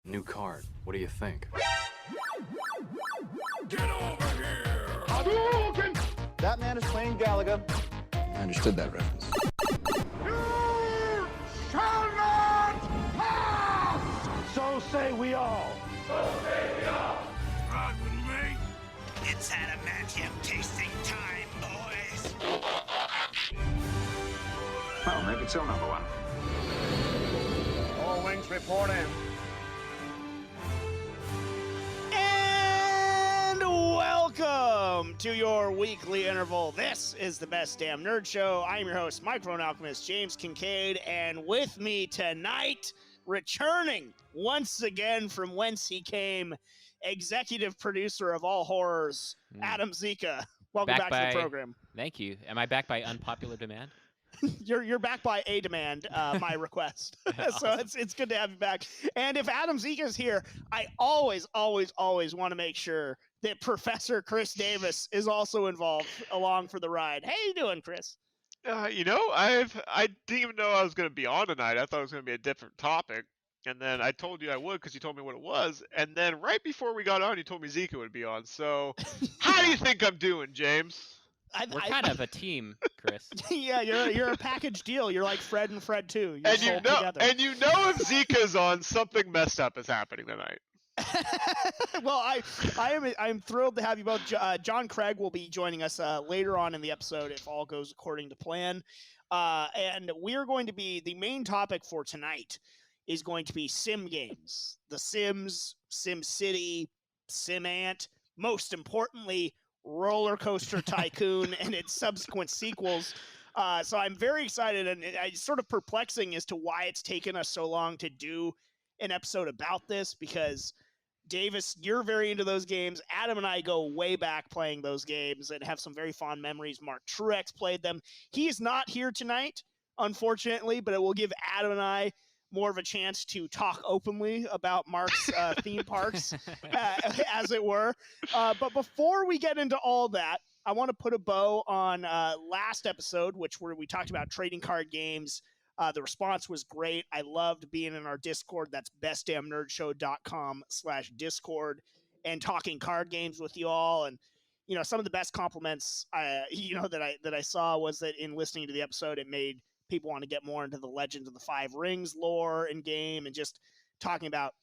New card. What do you think? Get over here! Hadouken! That man is playing Galaga. I understood that reference. You shall not pass! So say we all. Ride with me? It's adamantium tasting time, boys. Well, make it so, number one. All wings report in. And welcome to your weekly interval. This is the Best Damn Nerd Show. I am your host, Microphone Alchemist James Kincaid, and with me tonight, returning once again from whence he came, executive producer of all horrors, Adam Zika. Welcome back to the program. Thank you. Am I back by unpopular demand? You're back by a demand, my request. So Awesome. it's good to have you back. And if Adam Zika is here, I always want to make sure that Professor Chris Davis is also involved along for the ride. How you doing, Chris? I didn't even know I was going to be on tonight. I thought it was going to be a different topic. And then I told you I would because you told me what it was. And then right before we got on, you told me Zika would be on. So how do you think I'm doing, James? We're kind of a team, Chris. Yeah, you're a package deal. You're like Fred and Fred too. You're And you sold know, together. if Zika's on, something messed up is happening tonight. Well, I'm thrilled to have you both. John Craig will be joining us later on in the episode if all goes according to plan. And we're going to be, the main topic for tonight is going to be sim games. The Sims, SimCity, SimAnt, most importantly, Roller Coaster Tycoon and its subsequent sequels. So I'm very excited, and it's sort of perplexing as to why it's taken us so long to do an episode about this, because Davis, you're very into those games. Adam and I go way back playing those games and have some very fond memories. Mark Truex played them. He is not here tonight, unfortunately, but it will give Adam and I more of a chance to talk openly about Mark's theme parks, as it were. But before we get into all that, I want to put a bow on last episode, where we talked about trading card games. The response was great. I loved being in our Discord. That's bestdamnnerdshow.com/Discord and talking card games with you all. And, you know, some of the best compliments, that I saw was that in listening to the episode, it made people want to get more into the Legends of the Five Rings lore and game, and just talking about,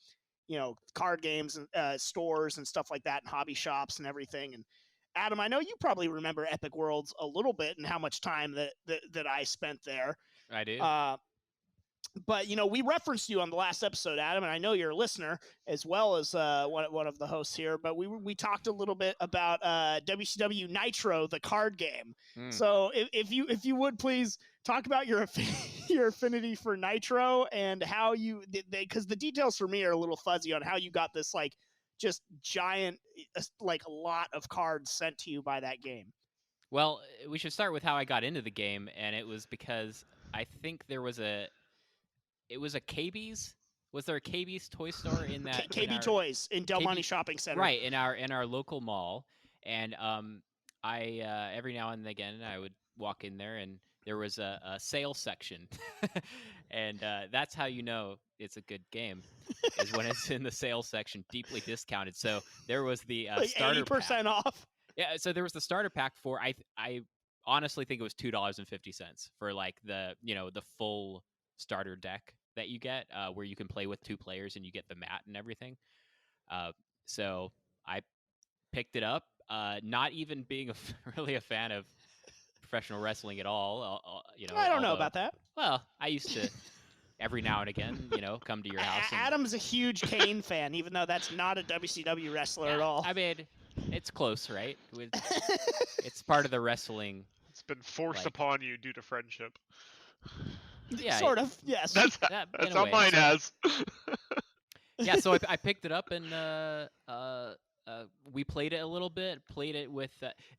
you know, card games and stores and stuff like that, and hobby shops and everything. And Adam, I know you probably remember Epic Worlds a little bit and how much time that I spent there. I do. But, you know, we referenced you on the last episode, Adam, and I know you're a listener as well as one of the hosts here, but we talked a little bit about WCW Nitro, the card game. So if you would please talk about your affinity for Nitro and how because the details for me are a little fuzzy on how you got this, like, just giant, like, a lot of cards sent to you by that game. Well, we should start with how I got into the game, and it was because I think there was it was a KB's. Was there a KB's toy store in that? KB Toys in Del Monte Shopping Center. Right, in our local mall. And I every now and again I would walk in there, and there was a sale section. And that's how you know it's a good game, is when it's in the sale section, deeply discounted. So there was the like starter 80% pack. off. Yeah, so there was the starter pack for I honestly think it was $2.50 for, like, the full starter deck that you get, where you can play with 2 players and you get the mat and everything. So I picked it up, not even being really a fan of professional wrestling at all. I don't know about that. Well, I used to every now and again, come to your house. Adam's a huge Kane fan, even though that's not a WCW wrestler at all. I mean, it's close, right? It's part of the wrestling. It's been forced upon you due to friendship. Yeah, sort of, yes. That's how mine has. Yeah, so I picked it up, and we played it a little bit. Played it with.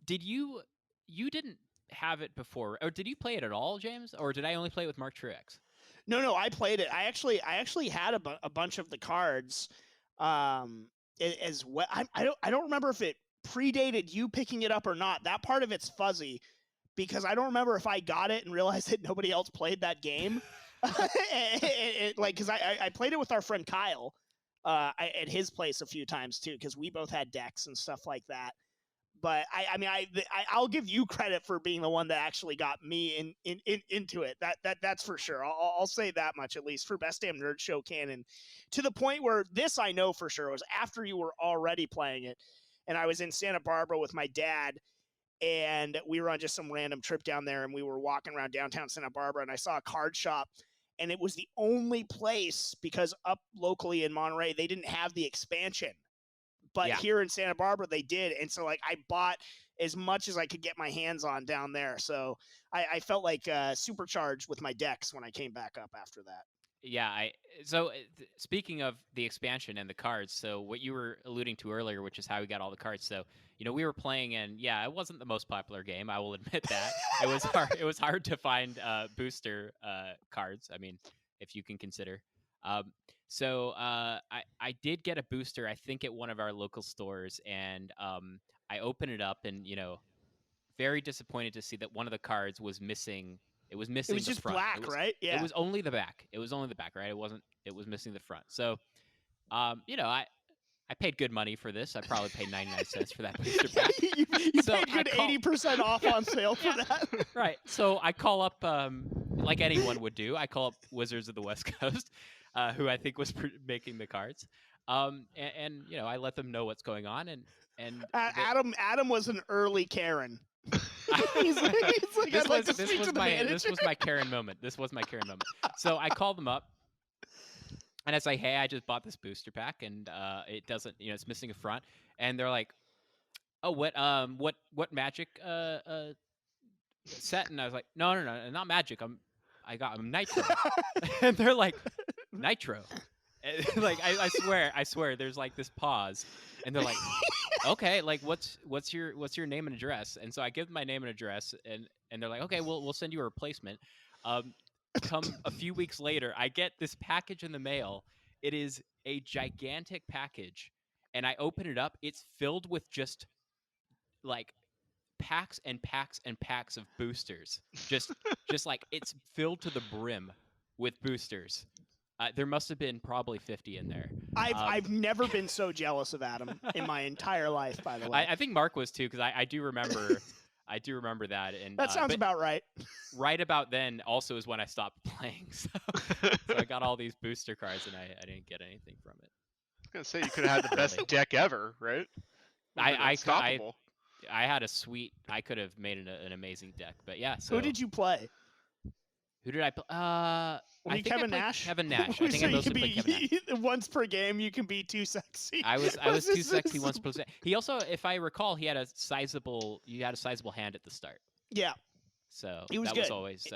Did you didn't have it before, or did you play it at all, James? Or did I only play it with Mark Truex? No, I played it. I actually had a bunch of the cards, as well. I don't remember if it predated you picking it up or not. That part of it's fuzzy, because I don't remember if I got it and realized that nobody else played that game. Like, because I played it with our friend Kyle, at his place a few times too, because we both had decks and stuff like that. But I'll give you credit for being the one that actually got me into it. That's for sure. I'll say that much, at least for Best Damn Nerd Show canon, to the point where this I know for sure was after you were already playing it, and I was in Santa Barbara with my dad, and we were on just some random trip down there, and we were walking around downtown Santa Barbara, and I saw a card shop, and it was the only place, because up locally in Monterey they didn't have the expansion. But here in Santa Barbara, they did. And so, like, I bought as much as I could get my hands on down there. So I felt like supercharged with my decks when I came back up after that. Yeah. Speaking of the expansion and the cards, so what you were alluding to earlier, which is how we got all the cards. So, we were playing, and yeah, it wasn't the most popular game. I will admit that. It was hard. It was hard to find booster cards. I mean, if you can consider. So I did get a booster, I think, at one of our local stores, and I opened it up, and very disappointed to see that one of the cards was missing. It was missing. It was just front. black, right? Yeah. It was only the back. It was only the back, right? It wasn't. It was missing the front. So, I paid good money for this. I probably paid 99 cents for that booster pack. you paid good 80% off on sale for that. Right. So I call up, like anyone would do, I call up Wizards of the West Coast, who I think was making the cards. And I let them know what's going on. And Adam was an early Karen. He's like, this was my Karen moment. So I called them up. And I say, hey, I just bought this booster pack, and it doesn't, it's missing a front. And they're like, oh, what Magic set? And I was like, no, not Magic. I'm Nitro. And they're like, Nitro. And, like I swear, there's like this pause, and they're like, okay, like what's your name and address? And so I give them my name and address, and they're like, okay, we'll send you a replacement. Come a few weeks later, I get this package in the mail. It is a gigantic package, and I open it up. It's filled with just like packs and packs and packs of boosters. Just like it's filled to the brim with boosters. There must have been probably 50 in there. I've never been so jealous of Adam in my entire life. By the way, I think Mark was too, because I do remember. I do remember that, and that sounds about right. Right about then, also is when I stopped playing. So I got all these booster cards, and I didn't get anything from it. I was gonna say you could have had the best deck ever, right? I had a sweet. I could have made an amazing deck, but yeah. So who did you play? Who did I play? I think Kevin Nash. Kevin Nash. I think so I mostly played Kevin Nash. Once per game, you can be too sexy. I was too sexy once per game. He also, if I recall, he had a sizable hand at the start. Yeah. So he was that good. was always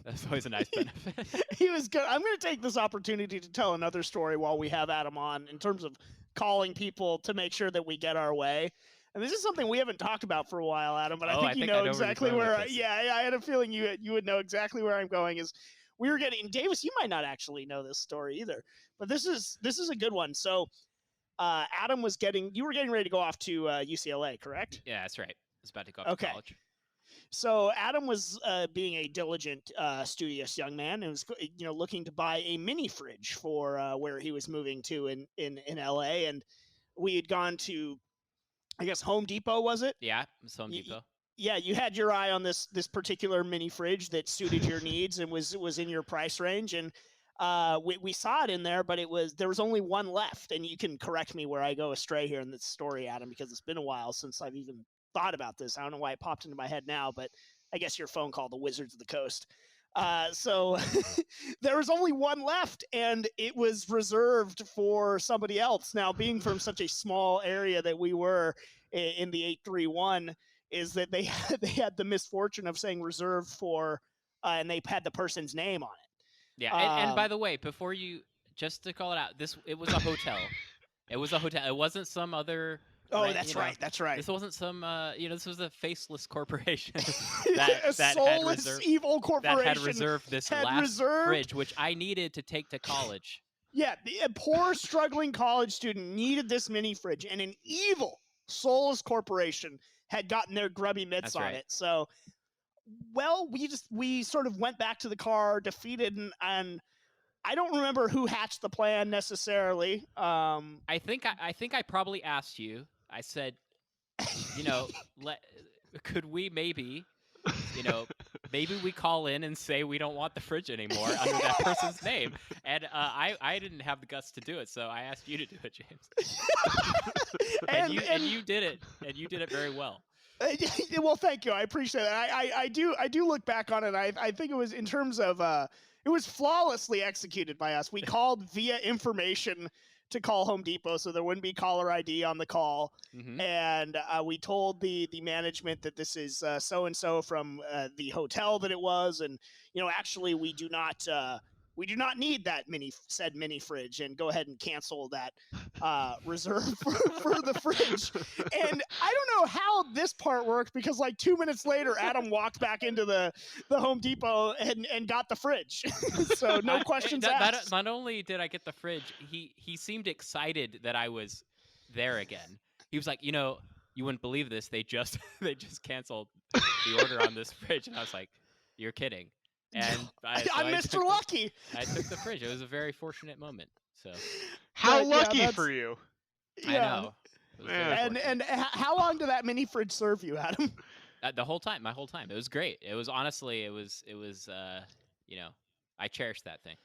that's always a nice benefit. He was good. I'm going to take this opportunity to tell another story while we have Adam on, in terms of calling people to make sure that we get our way. And this is something we haven't talked about for a while, Adam, but I think you know exactly where. I had a feeling you would know exactly where I'm going. Is we were getting, Davis, you might not actually know this story either, but this is a good one. So, Adam you were getting ready to go off to UCLA, correct? Yeah, that's right. I was about to go off to college. So Adam was being a diligent, studious young man, and was looking to buy a mini fridge for where he was moving to in LA, and we had gone to, I guess, Home Depot, was it? Yeah, it was Home Depot. Yeah, you had your eye on this particular mini fridge that suited your needs and was in your price range, and we saw it in there, but there was only one left. And you can correct me where I go astray here in this story, Adam, because it's been a while since I've even thought about this. I don't know why it popped into my head now, but I guess your phone called the Wizards of the Coast. So there was only one left, and it was reserved for somebody else. Now, being from such a small area that we were in the 831, is that they had the misfortune of saying reserved for, and they had the person's name on it. Yeah, and by the way, before you, just to call it out, it was a hotel. It was a hotel. It wasn't some other. Oh, that's right. That's right. This wasn't some, this was a faceless corporation a soulless, evil corporation that had reserved this fridge, which I needed to take to college. Yeah, a poor, struggling college student needed this mini fridge, and an evil, soulless corporation had gotten their grubby mitts on it. So, well, we sort of went back to the car, defeated, and I don't remember who hatched the plan necessarily. I think I probably asked you. I said, you know, could we maybe, you know, maybe we call in and say we don't want the fridge anymore under that person's name. And I didn't have the guts to do it, so I asked you to do it, James. and you did it, and you did it very well. Well, thank you. I appreciate it. I do look back on it. I think it was in terms of it was flawlessly executed by us. We called via information to call Home Depot, so there wouldn't be caller ID on the call. Mm-hmm. And we told the management that this is so and so from the hotel that it was, and actually we do not need that said mini fridge, and go ahead and cancel that reserve for the fridge. And I don't know how this part worked, because like 2 minutes later, Adam walked back into the Home Depot and got the fridge. So no questions asked. Not only did I get the fridge, he seemed excited that I was there again. He was like, you wouldn't believe this. They just canceled the order on this fridge, and I was like, you're kidding. And I'm Mr. Lucky. I took the fridge. It was a very fortunate moment. So how lucky for you! Yeah. I know. And how long did that mini fridge serve you, Adam? The whole time, my whole time. It was great. It was honestly, it was. I cherished that thing.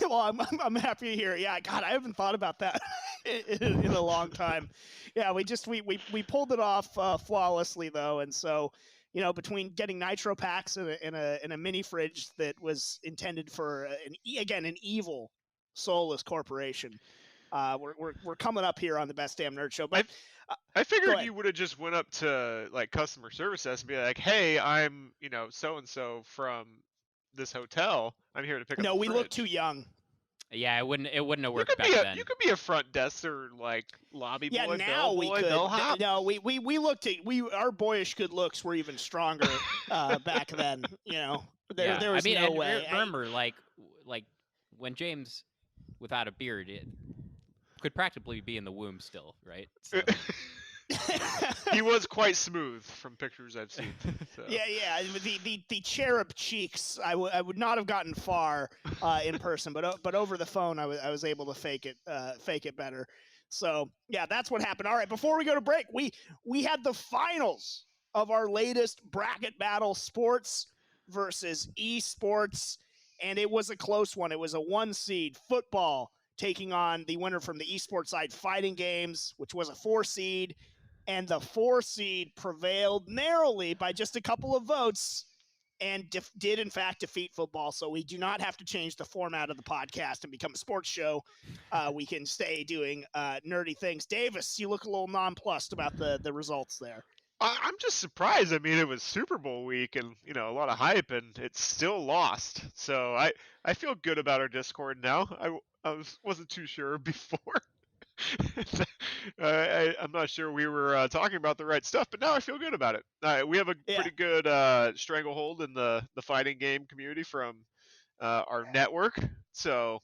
Well, I'm happy to hear it. Yeah, God, I haven't thought about that in a long time. Yeah, we pulled it off flawlessly though, and so. Between getting nitro packs in a mini fridge that was intended for an evil, soulless corporation, we're coming up here on the Best Damn Nerd Show. But I figured you would have just went up to like customer service desk and be like, "Hey, I'm so and so from this hotel. I'm here to pick up." No, the we fridge. look too young. Yeah, it wouldn't have worked back then. You could be a front desk or like lobby boy. Yeah, now we could. Bellhop. No, we looked at our boyish good looks were even stronger back then. There was no way. Remember, like when James, without a beard, it could practically be in the womb still, right? So. He was quite smooth from pictures I've seen. So. Yeah. The cherub cheeks, I would not have gotten far in person, but over the phone, I was able to fake it better. So yeah, that's what happened. All right, before we go to break, we had the finals of our latest bracket battle, sports versus esports, and it was a close one. It was a 1 seed football taking on the winner from the esports side, Fighting Games, which was a 4 seed. And the 4 seed prevailed narrowly by just a couple of votes and did, in fact, defeat football. So we do not have to change the format of the podcast and become a sports show. We can stay doing nerdy things. Davis, you look a little nonplussed about the results there. I'm just surprised. I mean, it was Super Bowl week and, a lot of hype, and it's still lost. So I feel good about our Discord now. I wasn't too sure before. I'm not sure we were talking about the right stuff, but now I feel good about it. We have a pretty good stranglehold in the fighting game community from our network, so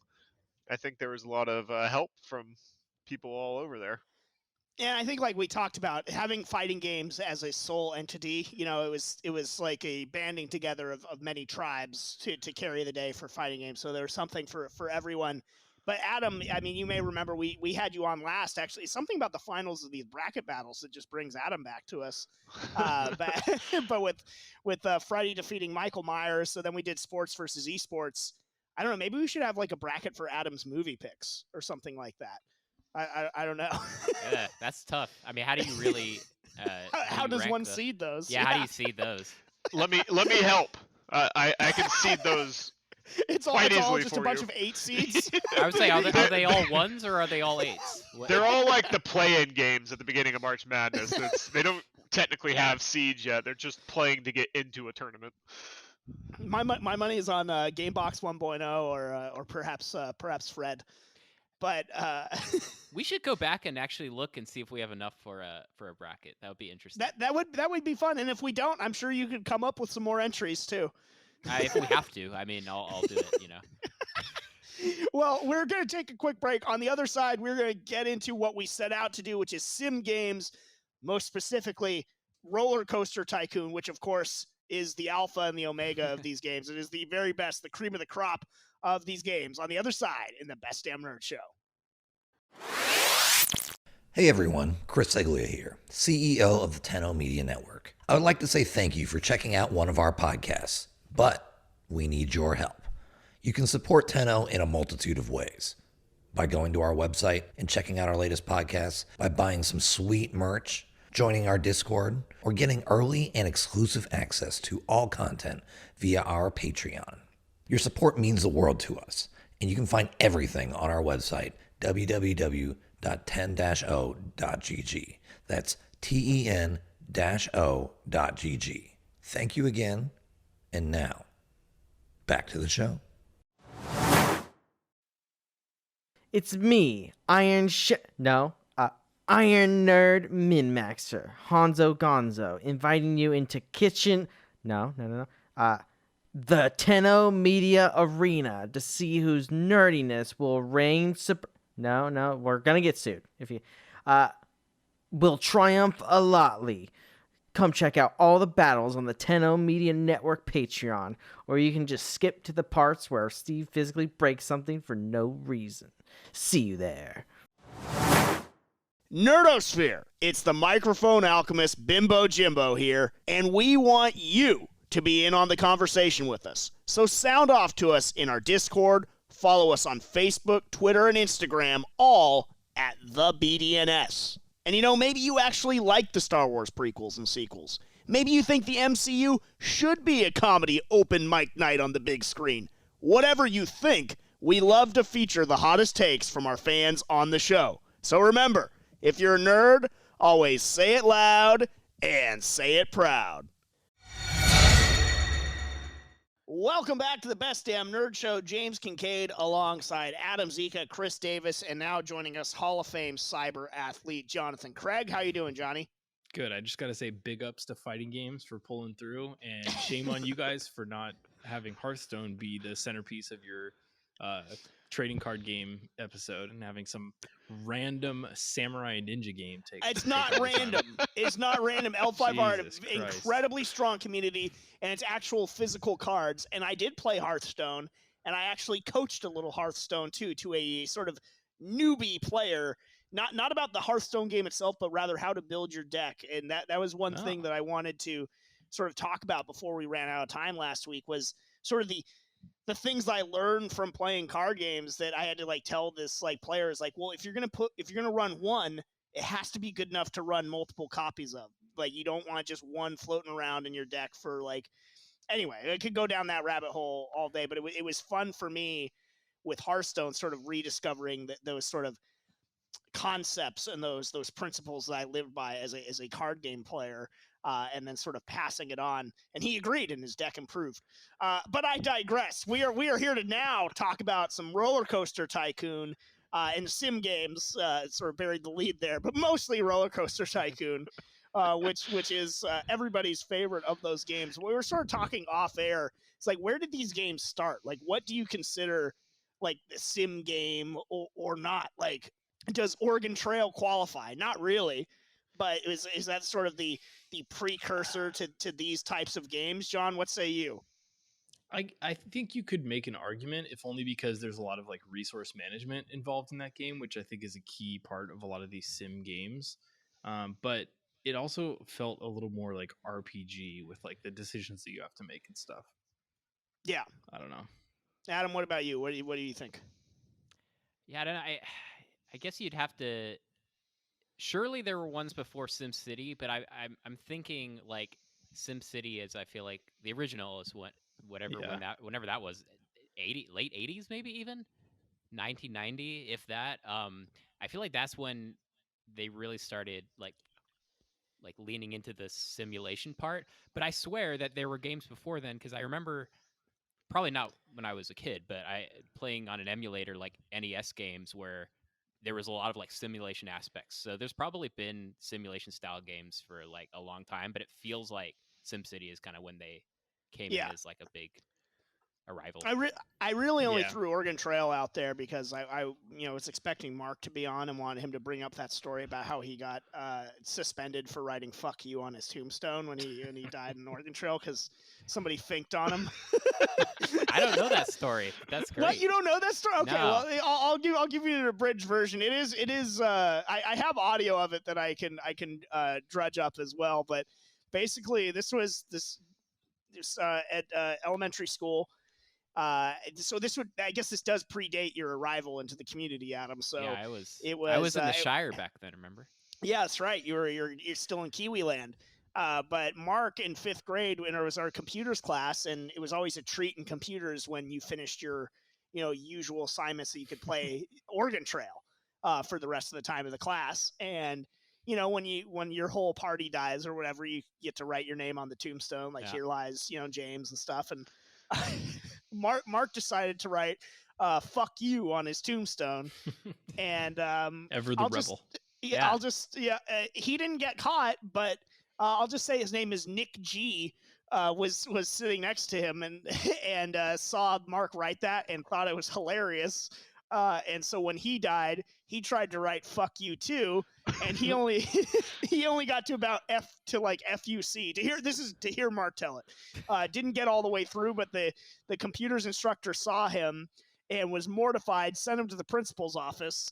I think there was a lot of help from people all over there. Yeah, I think like we talked about, having Fighting Games as a sole entity, it was like a banding together of many tribes to carry the day for Fighting Games. So there was something for everyone. But Adam, I mean, you may remember we had you on last. Actually, something about the finals of these bracket battles that just brings Adam back to us. But with Freddie defeating Michael Myers, so then we did sports versus esports. I don't know. Maybe we should have like a bracket for Adam's movie picks or something like that. I don't know. Yeah, that's tough. I mean, how do you really? How does one seed those? Yeah, how do you seed those? Let me help. I can seed those. It's all just a bunch of 8 seeds. I would say, are they all 1s or are they all 8s? They're all like the play-in games at the beginning of March Madness. They don't technically have seeds yet. They're just playing to get into a tournament. My money is on Gamebox 1.0 or perhaps Fred. But we should go back and actually look and see if we have enough for a bracket. That would be interesting. That would be fun. And if we don't, I'm sure you could come up with some more entries too. If we have to, I mean, I'll do it, Well, we're going to take a quick break. On the other side, we're going to get into what we set out to do, which is sim games, most specifically Roller Coaster Tycoon, which, of course, is the alpha and the omega of these games. It is the very best, the cream of the crop of these games on the other side in the Best Damn Nerd Show. Hey everyone, Chris Seglia here, CEO of the Tenno Media Network. I would like to say thank you for checking out one of our podcasts, but we need your help. You can support Tenno in a multitude of ways. By going to our website and checking out our latest podcasts, by buying some sweet merch, joining our Discord, or getting early and exclusive access to all content via our Patreon. Your support means the world to us, and you can find everything on our website, www.ten-o.gg. That's ten-o.gg. Thank you again, and now, back to the show. It's me, Iron Nerd Min-Maxer, Hanzo Gonzo, inviting you into the Tenno Media Arena to see whose nerdiness will reign we're gonna get sued if you will triumph a lotly. Come check out all the battles on the Tenno Media Network Patreon, or you can just skip to the parts where Steve physically breaks something for no reason. See you there. Nerdosphere, it's the microphone alchemist Bimbo Jimbo here, and we want you to be in on the conversation with us. So sound off to us in our Discord, follow us on Facebook, Twitter, and Instagram, all at the BDNS. And you know, maybe you actually like the Star Wars prequels and sequels. Maybe you think the MCU should be a comedy open mic night on the big screen. Whatever you think, we love to feature the hottest takes from our fans on the show. So remember, if you're a nerd, always say it loud and say it proud. Welcome back to the Best Damn Nerd Show. James Kincaid alongside Adam Zika, Chris Davis, and now joining us, Hall of Fame cyber athlete Jonathan Craig. How you doing, Johnny? Good. I just got to say big ups to Fighting Games for pulling through, and shame on you guys for not having Hearthstone be the centerpiece of your trading card game episode and having some random samurai ninja game take. It's not random. It's not random. L5 are an Jesus incredibly strong community, and it's actual physical cards. And I did play Hearthstone, and I actually coached a little Hearthstone too, to a sort of newbie player. Not about the Hearthstone game itself, but rather how to build your deck. And that was one thing that I wanted to sort of talk about before we ran out of time last week, was sort of the things I learned from playing card games that I had to like tell this like players, like, well, if you're gonna run one, it has to be good enough to run multiple copies of. Like, you don't want just one floating around in your deck for like. Anyway, I could go down that rabbit hole all day, but it was fun for me with Hearthstone, sort of rediscovering those sort of concepts and those principles that I lived by as a card game player, and then sort of passing it on. And he agreed, and his deck improved. But I digress. We are here to now talk about some Roller Coaster Tycoon and sim games. Sort of buried the lead there, but mostly Roller Coaster Tycoon, which is everybody's favorite of those games. We were sort of talking off air. It's like, where did these games start? Like, what do you consider like the sim game or not? Like, does Oregon Trail qualify? Not really, but is that sort of the precursor to these types of games? John, what say you? I think you could make an argument, if only because there's a lot of like resource management involved in that game, which I think is a key part of a lot of these sim games. But it also felt a little more like RPG with like the decisions that you have to make and stuff. Yeah, I don't know. Adam, what about you? What do you think? Yeah, I don't know. I guess you'd have to. Surely there were ones before SimCity, but I'm thinking like SimCity is, I feel like the original is whenever that was, late 80s, maybe even 1990, if that. I feel like that's when they really started like leaning into the simulation part. But I swear that there were games before then, because I remember, probably not when I was a kid, but I playing on an emulator like NES games where there was a lot of like simulation aspects. So there's probably been simulation style games for like a long time, but it feels like SimCity is kind of when they came in as like a Arrival. I really only Yeah. threw Oregon Trail out there because I was expecting Mark to be on and wanted him to bring up that story about how he got suspended for writing "fuck you" on his tombstone when he died in Oregon Trail because somebody finked on him. I don't know that story. That's great. What, you don't know that story? Okay, No. well I'll give you an abridged version. It is I have audio of it that I can dredge up as well. But basically, this was at elementary school. So I guess this does predate your arrival into the community, Adam. So yeah, I was in the Shire back then. Remember? Yeah, that's right. You're still in Kiwi land. But Mark in 5th grade, when it was our computers class, and it was always a treat in computers when you finished your usual assignments that you could play Oregon Trail for the rest of the time of the class. And when your whole party dies or whatever, you get to write your name on the tombstone, like here lies James and stuff. And Mark decided to write "fuck you" on his tombstone, and Ever the rebel. He didn't get caught, but I'll just say his name is Nick G. Was sitting next to him and saw Mark write that and thought it was hilarious. And so when he died, he tried to write "fuck you" too, and he only got to about FUC. To hear Mark tell it. Didn't get all the way through, but the computers instructor saw him and was mortified, sent him to the principal's office.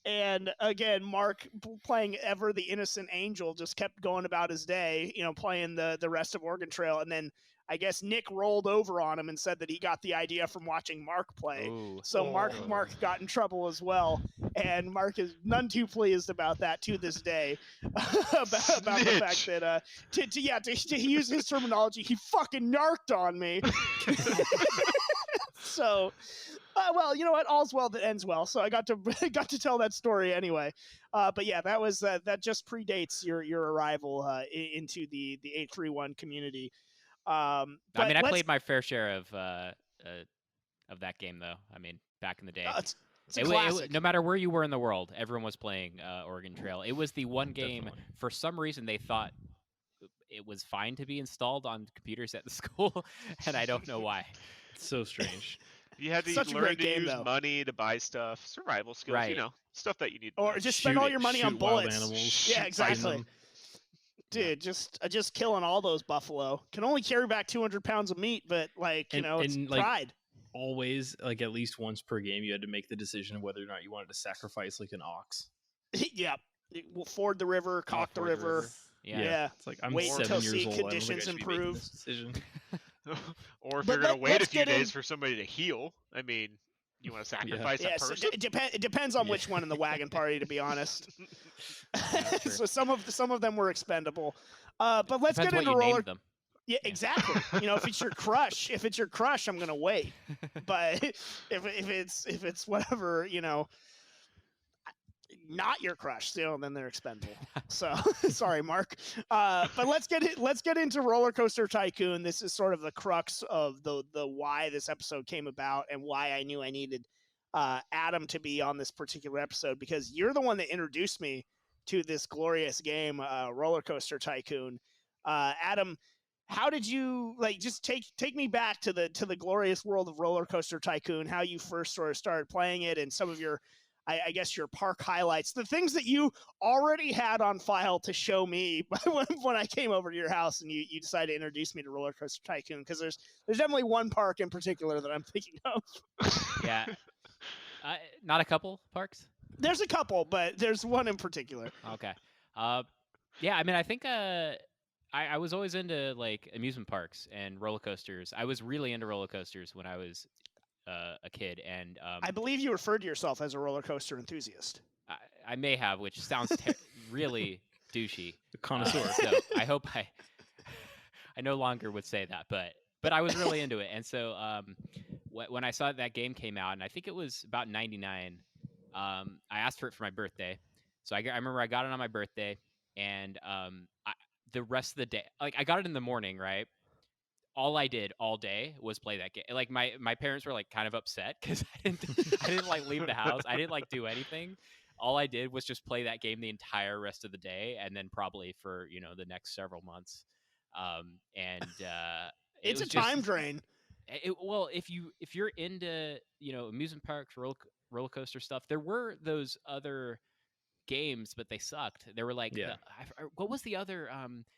And again, Mark, playing ever the innocent angel, just kept going about his day, playing the rest of Oregon Trail. And then I guess Nick rolled over on him and said that he got the idea from watching Mark play. Ooh. So Mark got in trouble as well. And Mark is none too pleased about that to this day. about the fact that to use his terminology, he fucking narked on me. So well, you know what? All's well that ends well. So I got to tell that story anyway. But yeah, that was that just predates your arrival into the 831 community. I played my fair share of that game though. I mean, back in the day. It's a classic. No matter where you were in the world, everyone was playing Oregon Trail. It was the one game for some reason they thought it was fine to be installed on computers at the school, and I don't know why. It's so strange. You had to learn to use money to buy stuff, survival skills, right. Stuff that you need. Or just spend all your money on bullets. Animals, yeah, exactly. Dude, just killing all those buffalo. Can only carry back 200 pounds of meat, but it's pride. Always, at least once per game, you had to make the decision of whether or not you wanted to sacrifice an ox. Yeah, we'll ford the river, cock the river. Yeah. It's like I'm wait 7 until years old. conditions I don't think I should be making improve. this decision. Or if you're going to wait a few days for somebody to heal, I mean, you want to sacrifice a person? So it depends on which one in the wagon party, to be honest. So some of them were expendable. But let's Depends get into what you roller. named them. Yeah, exactly. If it's your crush, I'm gonna wait. But if it's whatever, not your crush, then they're expendable. So sorry, Mark. But let's get into Roller Coaster Tycoon. This is sort of the crux of the why this episode came about and why I knew I needed Adam to be on this particular episode, because you're the one that introduced me to this glorious game, Roller Coaster Tycoon. Adam, how did you just take me back to the glorious world of Roller Coaster Tycoon, how you first sort of started playing it, and some of your I guess your park highlights, the things that you already had on file to show me when I came over to your house and you decided to introduce me to Roller Coaster Tycoon, because there's definitely one park in particular that I'm thinking of. Yeah. Not a couple parks? There's a couple, but there's one in particular. Okay. Yeah, I think I was always into amusement parks and roller coasters. I was really into roller coasters when I was a kid, and I believe you referred to yourself as a roller coaster enthusiast. I may have, which sounds really douchey. A connoisseur. So I hope I no longer would say that, but I was really into it. And so when I saw that game came out, and I think it was about 99, I asked for it for my birthday. So I remember I got it on my birthday, and the rest of the day, I got it in the morning, right? All I did all day was play that game. My parents were kind of upset because I didn't leave the house. I didn't do anything. All I did was just play that game the entire rest of the day, and then probably for the next several months. And it's a time drain. Well, if you're into amusement parks, roller coaster stuff, there were those other games, but they sucked. They were like, what was the other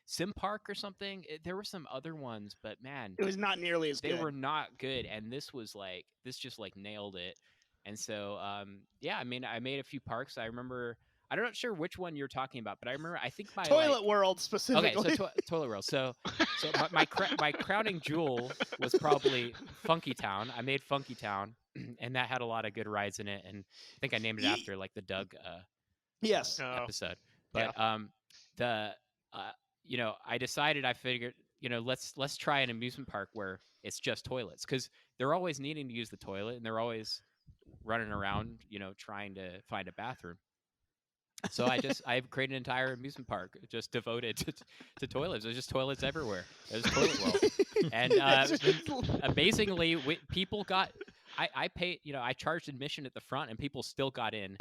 Sim Park or something? There were some other ones, but man, it was not nearly as they good. were not good. And this just like nailed it. And so yeah, I mean, I made a few parks. I remember. I'm not sure which one you're talking about, but I remember. I think my Toilet World specifically. Okay, so Toilet World. So my crowning jewel was probably Funky Town. I made Funky Town, and that had a lot of good rides in it. And I think I named it after like the Doug yes episode. But I decided, I figured, let's try an amusement park where it's just toilets, because they're always needing to use the toilet and they're always running around, trying to find a bathroom. So I've created an entire amusement park just devoted to toilets. There's just toilets everywhere. There's Toilet World, and amazingly, people got. I paid. I charged admission at the front, and people still got in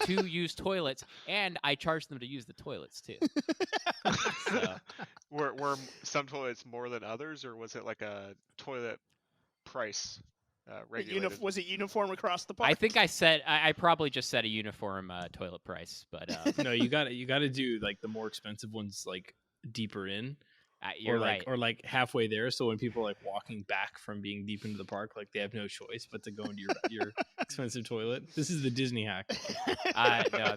to use toilets, and I charged them to use the toilets too. So. Were some toilets more than others, or was it like a toilet price? Regulated? Was it uniform across the park? I think I probably just said a uniform toilet price, but no, you got to do like the more expensive ones, like deeper in, you're right, or like halfway there. So when people are like walking back from being deep into the park, like they have no choice but to go into your expensive toilet. This is the Disney hack. No,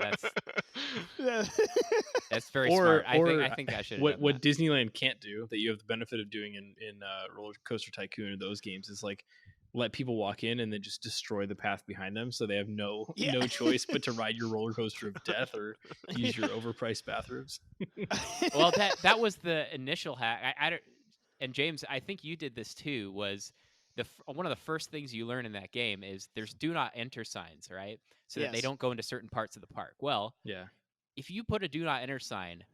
that's very smart. I think I should. What Disneyland can't do that you have the benefit of doing in Roller Coaster Tycoon or those games is like let people walk in and then just destroy the path behind them, so they have no choice but to ride your roller coaster of death or use your overpriced bathrooms. Well, that was the initial hack. And James, I think you did this too. Was one of the first things you learn in that game is there's do not enter signs, right? So that they don't go into certain parts of the park. Well, yeah, if you put a do not enter sign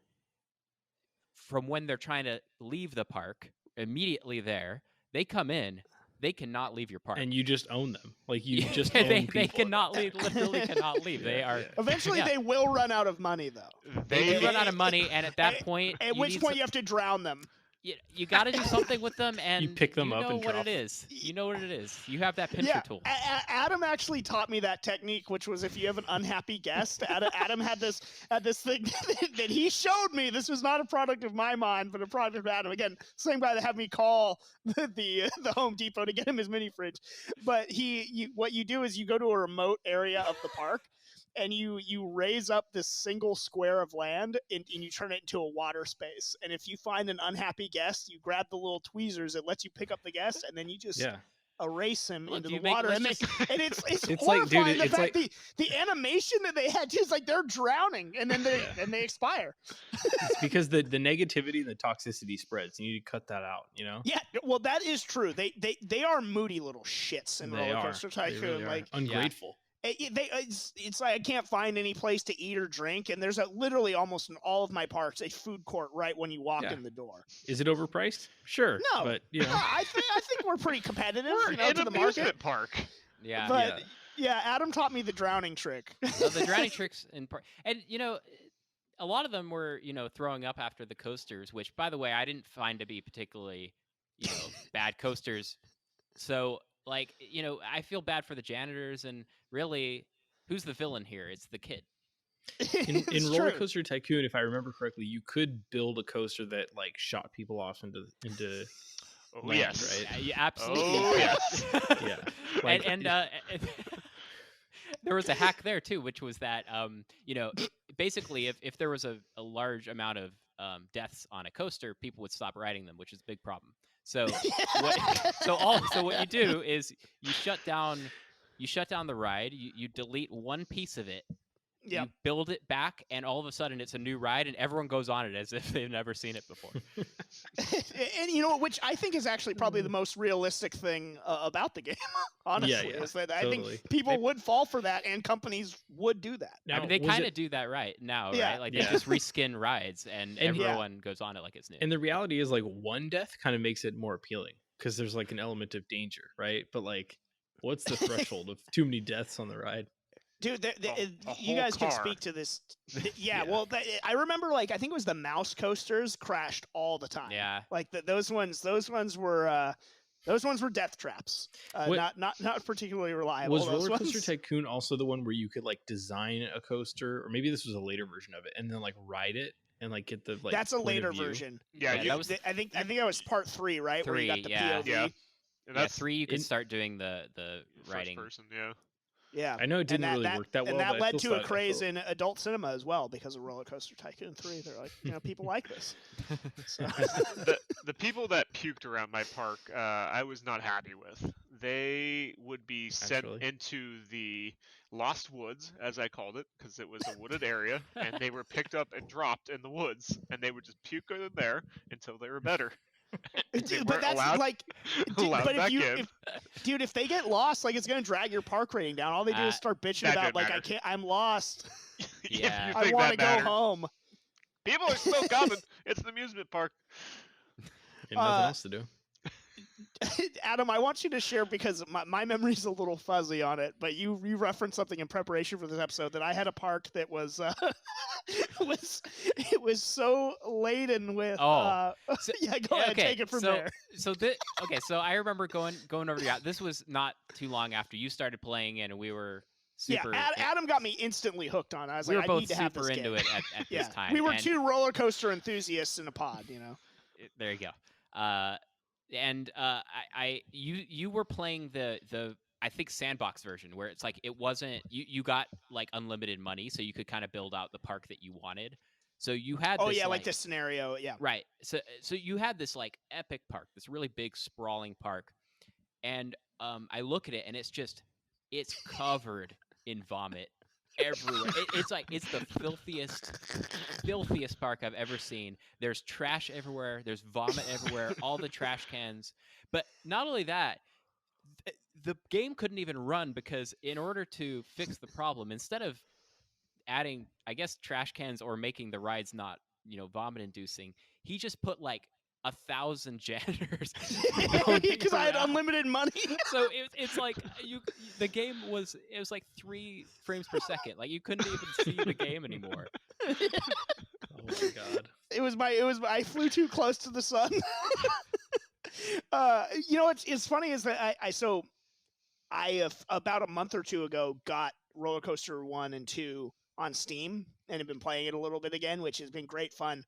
from when they're trying to leave the park immediately there, they come in. They cannot leave your park, and you just own them. Like you just own they people. cannot leave. Literally cannot leave. They are eventually. They will run out of money, though. They run out of money, and at that point, at which point you have to drown them. You got to do something with them, and you pick them up and what drop it is. You know what it is. You have that pincher tool. Adam actually taught me that technique, which was if you have an unhappy guest. Adam had this thing that he showed me. This was not a product of my mind, but a product of Adam. Again, same guy that had me call the Home Depot to get him his mini fridge. But what you do is you go to a remote area of the park, and you raise up this single square of land and you turn it into a water space. And if you find an unhappy guest, you grab the little tweezers. It lets you pick up the guest, and then you just erase him into the water. And it's horrifying. Like, dude, the fact the animation that they had is like they're drowning, and then they expire. It's because the negativity and the toxicity spreads. You need to cut that out. Yeah, well, that is true. They are moody little shits in Roller Coaster Tycoon. Really like ungrateful. It's like I can't find any place to eat or drink, and there's literally almost in all of my parks a food court right when you walk in the door. Is it overpriced? Sure, no, but I think we're pretty competitive. We're in to an the amusement market. park. Yeah, but Adam taught me the drowning trick. The drowning tricks in park, and a lot of them were throwing up after the coasters, which, by the way, I didn't find to be particularly bad coasters. So. Like, I feel bad for the janitors, and really, who's the villain here? It's the kid. In Roller Coaster Tycoon, if I remember correctly, you could build a coaster that like shot people off into land, yes, right? Yeah, absolutely. Oh yes, yeah. Like, and there was a hack there too, which was that basically if there was a large amount of deaths on a coaster, people would stop riding them, which is a big problem. So what you do is you shut down the ride, you delete one piece of it, you build it back, and all of a sudden it's a new ride, and everyone goes on it as if they've never seen it before. And which I think is actually probably the most realistic thing about the game. Honestly, is that I think people would fall for that, and companies would do that. Now, I mean, they kind of do that right now, right? Like they just reskin rides, and everyone goes on it like it's new. And the reality is, like, one death kind of makes it more appealing because there's like an element of danger, right? But like, what's the threshold of too many deaths on the ride? Dude, you guys can speak to this. Well, I remember, like, I think it was the mouse coasters crashed all the time. Yeah. Like those ones were Those ones were death traps. Not particularly reliable. Was those Roller Coaster ones. Tycoon also the one where you could like design a coaster, or maybe this was a later version of it, and then like ride it and like get the like? That's a point later of view? version. Yeah, that was I think that was part 3, right? Where you got the POV. Yeah. And Yeah, that's 3 you could in- start doing the first writing. person. Yeah. Yeah, I know it didn't really work that well. and that but I led still to a thought- I craze felt- in adult cinema as well because of Roller Coaster Tycoon 3. They're like, people like this. So. The people that puked around my park, I was not happy with. They would be sent Actually. into the Lost Woods, as I called it, because it was a wooded area, and they were picked up and dropped in the woods, and they would just puke in there until they were better. Dude, but that's like, but if they get lost, like it's gonna drag your park rating down. All they do is start bitching that about didn't like matter. I'm lost. Yeah. I want to go home. People are still coming. It's an amusement park. And nothing else to do. Adam, I want you to share because my memory's a little fuzzy on it, but you referenced something in preparation for this episode that I had a park that was it was so laden with So, yeah, go ahead, take it from there. So I remember going over to this was not too long after you started playing it, and we were super. Yeah, Adam got me instantly hooked on it. I was we like, were both I need to have this super into game. it at this time. We were two roller coaster enthusiasts in a pod, There you go. You were playing the I think sandbox version where it's like it wasn't you got like unlimited money, so you could kind of build out the park that you wanted. So you had this, like the scenario, yeah. Right. So you had this like epic park, this really big sprawling park. And I look at it and it's covered in vomit everywhere. It's the filthiest park I've ever seen. There's trash everywhere. There's vomit everywhere. All the trash cans. But not only that, the game couldn't even run because in order to fix the problem, instead of adding, I guess, trash cans or making the rides not, vomit inducing, he just put like 1,000 janitors because I had unlimited money. So it's like the game was like 3 frames per second. Like you couldn't even see the game anymore. Oh my god! I flew too close to the sun. It's funny is that I about a month or two ago got Roller Coaster 1 and 2 on Steam and have been playing it a little bit again, which has been great fun.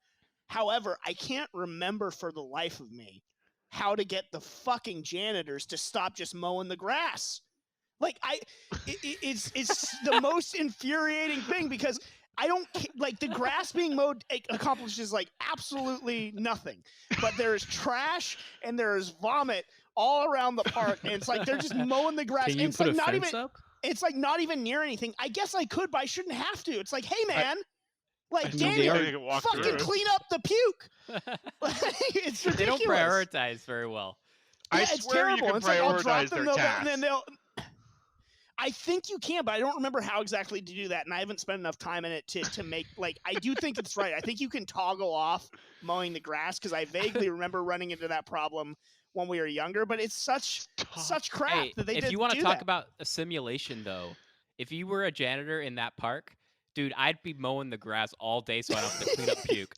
However, I can't remember for the life of me how to get the fucking janitors to stop just mowing the grass. Like it's the most infuriating thing because I don't like the grass being mowed accomplishes like absolutely nothing. But there's trash and there's vomit all around the park, and it's like they're just mowing the grass. Can you and it's put like a not fence even up? It's like not even near anything. I guess I could, but I shouldn't have to. It's like, hey man, I mean, Daniel, fucking clean up the puke. It's ridiculous. They don't prioritize very well. Yeah, I it's swear terrible. you can It's like, I'll drop prioritize them, their and then tasks. I think you can, but I don't remember how exactly to do that, and I haven't spent enough time in it to make I do think it's right. I think you can toggle off mowing the grass because I vaguely remember running into that problem when we were younger. But it's such crap Hey, that they if did you want do to talk that. about a simulation, though, if you were a janitor in that park, dude, I'd be mowing the grass all day so I don't have to clean up puke.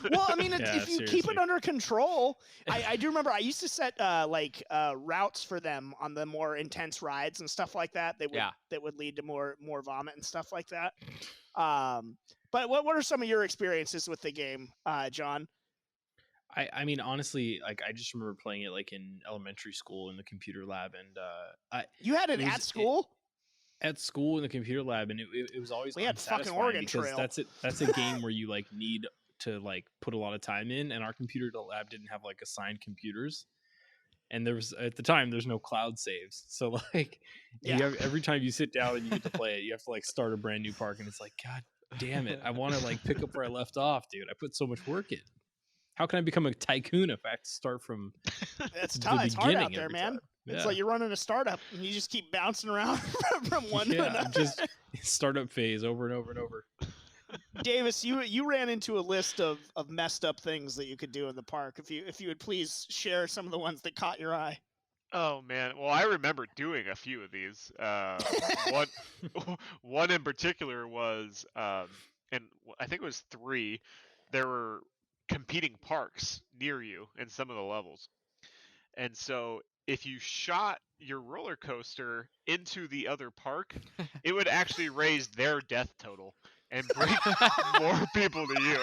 Well, I mean, Yeah, if you keep seriously. it under control, I do remember I used to set routes for them on the more intense rides and stuff like that. That would lead to more vomit and stuff like that. But what are some of your experiences with the game, John? I mean, honestly, like I just remember playing it like in elementary school in the computer lab, and You had it was- at school? at school in the computer lab, and it was always We had fucking unsatisfying Oregon because Trail. that's a game where you like need to like put a lot of time in, and our computer lab didn't have like assigned computers, and there was at the time there's no cloud saves, so like you have, every time you sit down and you get to play it, you have to like start a brand new park, and it's like, god damn it, I want to like pick up where I left off, dude. I put so much work in. How can I become a tycoon if I have to start from It's the tough. It's hard out beginning there, every man. time? It's Yeah. like you're running a startup and you just keep bouncing around from one to Yeah, another. I'm just startup phase over and over and over. Davis, you ran into a list of messed up things that you could do in the park. If you would please share some of the ones that caught your eye. Oh man, well I remember doing a few of these. One in particular was, and I think it was 3. There were competing parks near you in some of the levels, And so if you shot your roller coaster into the other park, it would actually raise their death total and bring more people to you.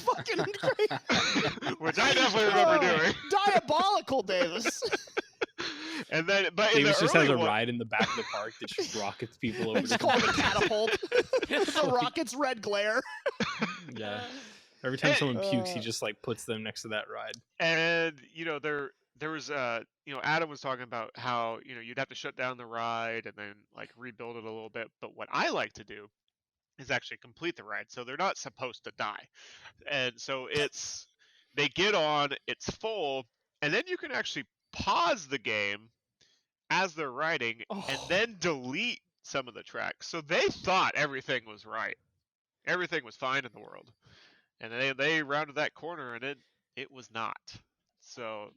Fucking great. Which I definitely remember doing. Diabolical, Davis. And then, but Davis in the just has early a one, ride in the back of the park that just rockets people over. It's called a catapult. The rocket's red glare. Yeah. Every time someone pukes, he just like puts them next to that ride. And there was Adam was talking about how you'd have to shut down the ride and then like rebuild it a little bit. But what I like to do is actually complete the ride, so they're not supposed to die. And so they get on, it's full, and then you can actually pause the game as they're riding and then delete some of the tracks. So they thought everything was right, everything was fine in the world, and they rounded that corner and it was not. So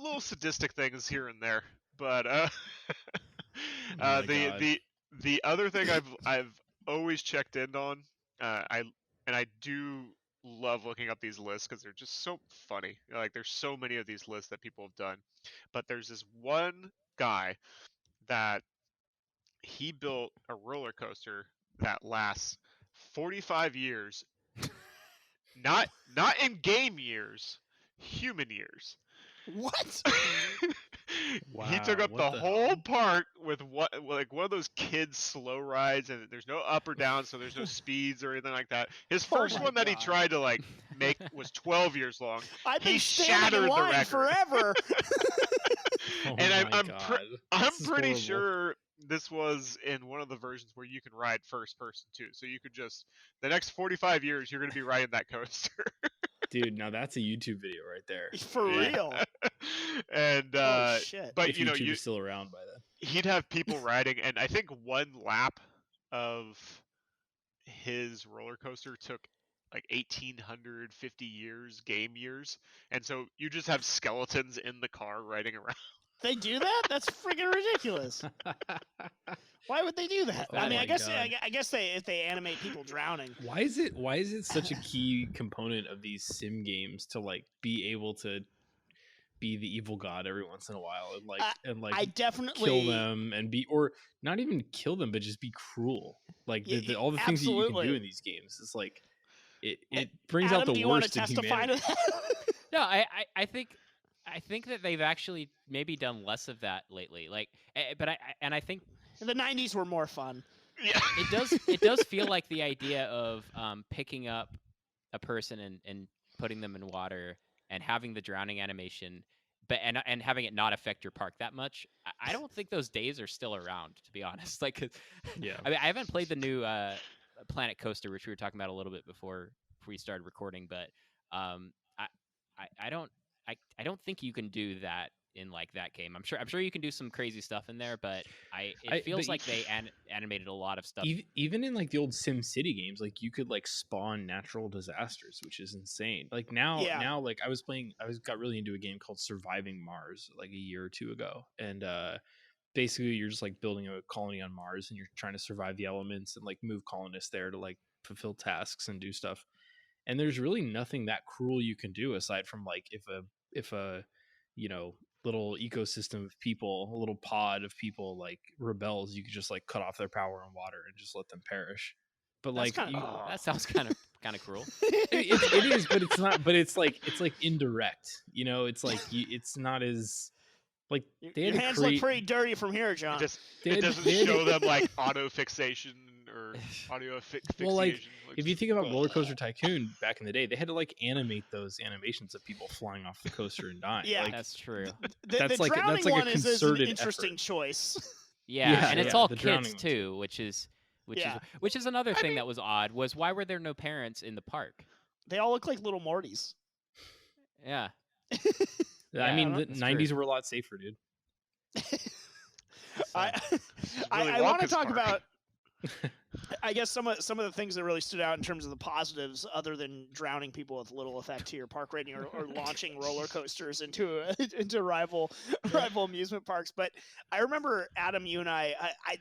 little sadistic things here and there, but the other thing I've always checked in on, I do love looking up these lists because they're just so funny. Like there's so many of these lists that people have done, but there's this one guy that he built a roller coaster that lasts 45 years, not in game years, human years. What? He took up the whole park with one of those kids slow rides, and there's no up or down, so there's no speeds or anything like that. His first one that he tried to like make was 12 years long. I've been He standing shattered in the line record forever. And I'm This is pretty horrible. sure this was in one of the versions where you can ride first person too. So you could just the next 45 years you're going to be riding that coaster. Dude, now that's a YouTube video right there. For real. And shit. but If YouTube is still around by then. he'd have people riding, and I think one lap of his roller coaster took like 1850 years, game years, and so you just have skeletons in the car riding around. They do that? That's freaking ridiculous. Why would they do that? Oh I mean, my I guess God. I guess if they animate people drowning. Why is it such a key component of these sim games to like be able to be the evil god every once in a while and I definitely kill them and be, or not even kill them, but just be cruel. Like all the things that you can do in these games, it's like it brings Adam, out the do you want worst to in testify humanity. to that? No, I think that they've actually maybe done less of that lately. Like, but I think The 90s were more fun. Yeah. it does feel like the idea of picking up a person and putting them in water and having the drowning animation, but and having it not affect your park that much. I don't think those days are still around, to be honest. Like, 'cause, Yeah. I mean, I haven't played the new Planet Coaster, which we were talking about a little bit before we started recording, but I don't think you can do that in like that game. I'm sure you can do some crazy stuff in there, but it feels like they animated a lot of stuff. Even in like the old SimCity games, like you could like spawn natural disasters, which is insane. Like now like I got really into a game called Surviving Mars like a year or two ago, and basically you're just like building a colony on Mars and you're trying to survive the elements and like move colonists there to like fulfill tasks and do stuff. And there's really nothing that cruel you can do aside from like if a little ecosystem of people, a little pod of people like rebels, you could just like cut off their power and water and just let them perish. But like that sounds kind of cruel. It is, but it's not. But it's like indirect. It's like it's not as like Your hands look pretty dirty from here, John. It doesn't show them like auto fixation or audio fixation. Well, like if you think about Roller Coaster Tycoon back in the day, they had to like animate those animations of people flying off the coaster and dying. Yeah, like, that's true. The like drowning a one is an concerted interesting effort. choice. Yeah, and it's all the kids drowning too, which is another thing that was odd. Was why were there no parents in the park? They all look like little Mortys. Yeah. I mean, the that's 90s true. were a lot safer, dude. I want to talk about. I guess some of the things that really stood out in terms of the positives, other than drowning people with little effect to your park rating or launching roller coasters into rival amusement parks. But I remember, Adam, you and I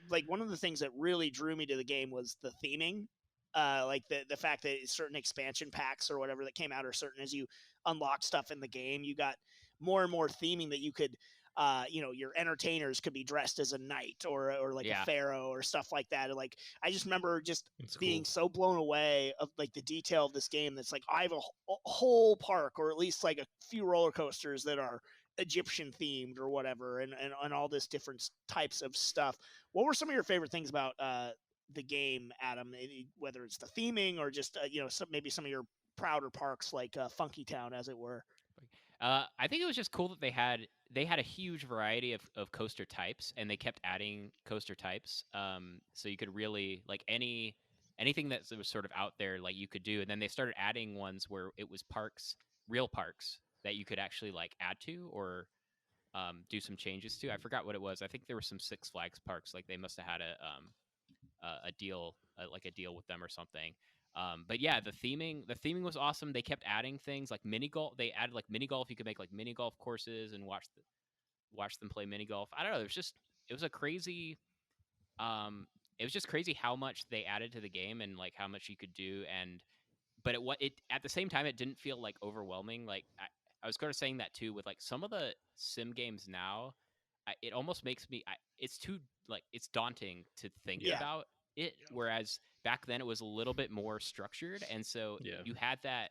like one of the things that really drew me to the game was the theming. Like the fact that certain expansion packs or whatever that came out are certain as you unlock stuff in the game. You got more and more theming that you could, your entertainers could be dressed as a knight or like a pharaoh or stuff like that. And like, I just remember just being so blown away of like the detail of this game. That's like, I have a whole park, or at least like a few roller coasters that are Egyptian themed or whatever, and all this different types of stuff. What were some of your favorite things about the game, Adam? Whether it's the theming or just maybe some of your prouder parks like Funky Town, as it were. I think it was just cool that they had a huge variety of coaster types, and they kept adding coaster types. So you could really like anything that was sort of out there, like you could do. And then they started adding ones where it was real parks that you could actually like add to or do some changes to. I forgot what it was. I think there were some Six Flags parks, like they must have had a deal, like a deal with them or something. But yeah, the theming was awesome. They kept adding things like mini golf. They added like mini golf. You could make like mini golf courses and watch them play mini golf. I don't know. It was just crazy how much they added to the game and like how much you could do. But it at the same time, it didn't feel like overwhelming. Like I was kind of saying that too with like some of the sim games now. It almost makes me. It's too like it's daunting to think about it. Whereas back then it was a little bit more structured, and so you had that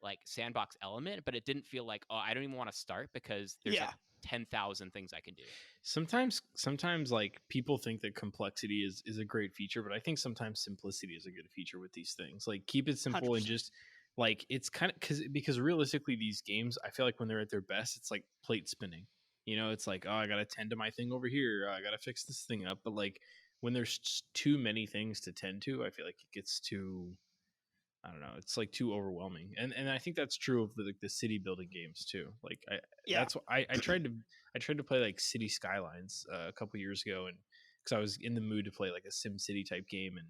like sandbox element, but it didn't feel like, oh, I don't even want to start because there's like 10,000 things I can do. Sometimes like people think that complexity is a great feature, but I think sometimes simplicity is a good feature with these things. Like keep it simple 100%. And just like it's kind of because realistically these games, I feel like when they're at their best, it's like plate spinning. It's like, oh, I gotta tend to my thing over here. I gotta fix this thing up. But like when there's just too many things to tend to, I feel like it gets too, I don't know, it's like too overwhelming. And I think that's true of the city building games too. Like that's what I tried to play like City Skylines a couple years ago, and because I was in the mood to play like a SimCity type game, and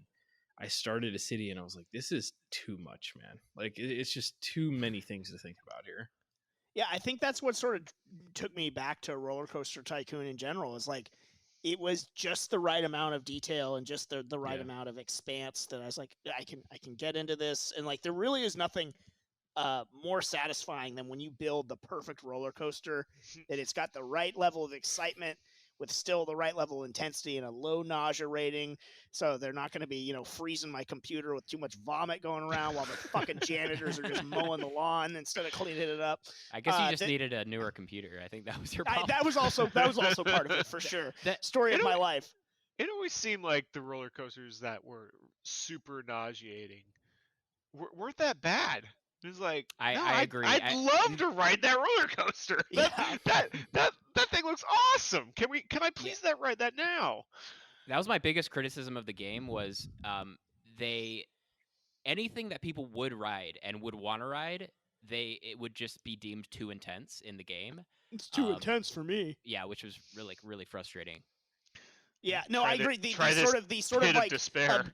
I started a city and I was like, this is too much, man. Like it's just too many things to think about here. Yeah, I think that's what sort of took me back to Roller Coaster Tycoon in general. Is like, it was just the right amount of detail and just the right amount of expanse that I was like, I can get into this. And like, there really is nothing more satisfying than when you build the perfect roller coaster, that it's got the right level of excitement with still the right level of intensity and a low nausea rating. So they're not going to be, freezing my computer with too much vomit going around while the fucking janitors are just mowing the lawn instead of cleaning it up. I guess you just needed a newer computer. I think that was your problem. That was also part of it for sure. Story of my life. It always seemed like the roller coasters that were super nauseating weren't that bad. It was like, I agree. I'd love to ride that roller coaster. That thing looks awesome. Can I please ride that now? That was my biggest criticism of the game was anything that people would ride and would want to ride, it would just be deemed too intense in the game. It's too intense for me. Yeah, which was really frustrating. Yeah, no, I agree. The sort of like despair.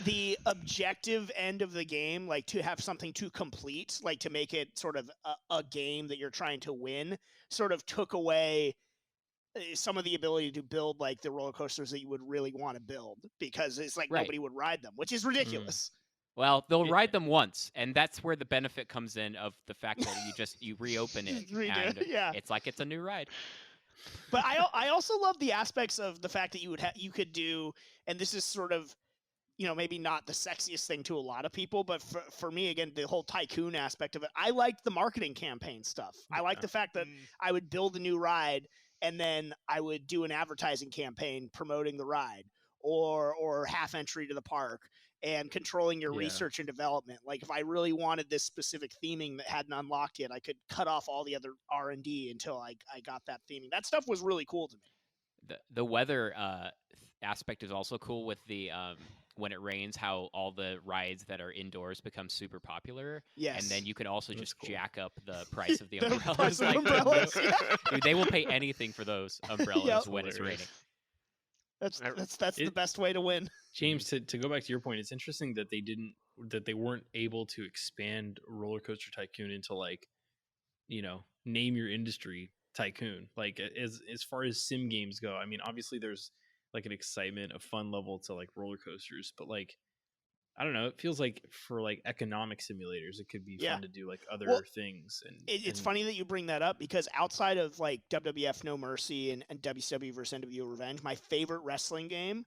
The objective end of the game, like to have something to complete, like to make it sort of a game that you're trying to win, sort of took away some of the ability to build like the roller coasters that you would really want to build, because it's like nobody would ride them, which is ridiculous. Well, they'll ride them once, and that's where the benefit comes in of the fact that you reopen it, and it's like it's a new ride. But I also love the aspects of the fact that you could do, and this is sort of, maybe not the sexiest thing to a lot of people, but for me, again, the whole tycoon aspect of it, I liked the marketing campaign stuff. I liked the fact that I would build a new ride and then I would do an advertising campaign promoting the ride or half entry to the park and controlling your research and development. Like if I really wanted this specific theming that hadn't unlocked yet, I could cut off all the other R&D until I got that theming. That stuff was really cool to me. The weather aspect is also cool with the when it rains, how all the rides that are indoors become super popular. Yes. And then you can also just jack up the price of the umbrellas. Dude, they will pay anything for those umbrellas when it's raining. That's the best way to win. James, to go back to your point, it's interesting that they weren't able to expand Roller Coaster Tycoon into like, name your industry tycoon. Like as far as sim games go, I mean, obviously there's like an excitement, a fun level to like roller coasters, but like I don't know. It feels like for like economic simulators, it could be fun to do like other things. And it's funny that you bring that up because outside of like WWF No Mercy and WCW vs NWO Revenge, my favorite wrestling game,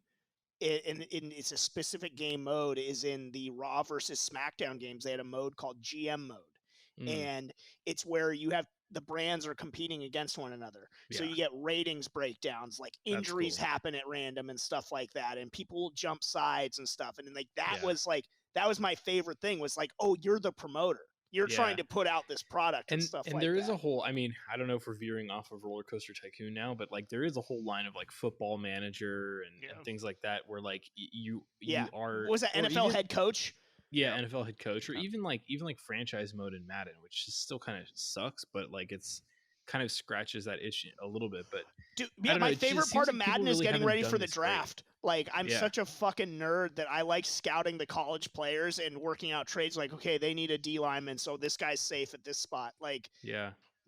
and it's a specific game mode, is in the Raw versus SmackDown games. They had a mode called GM mode, and it's where you have the brands are competing against one another. So you get ratings breakdowns, like injuries happen at random and stuff like that, and people will jump sides and stuff. And then like that was my favorite thing, was like, oh, you're the promoter. You're trying to put out this product and stuff like that. And there is a whole, I mean, I don't know if we're veering off of Roller Coaster Tycoon now, but like there is a whole line of like Football Manager and things like that where like you are. Was that NFL head coach? Yeah, NFL head coach, or even like franchise mode in Madden, which still kind of sucks, but like it's kind of scratches that itch a little bit. But dude, my favorite part of Madden is getting ready for the draft. Like I'm such a fucking nerd that I like scouting the college players and working out trades. Like, okay, they need a D lineman, so this guy's safe at this spot. Like,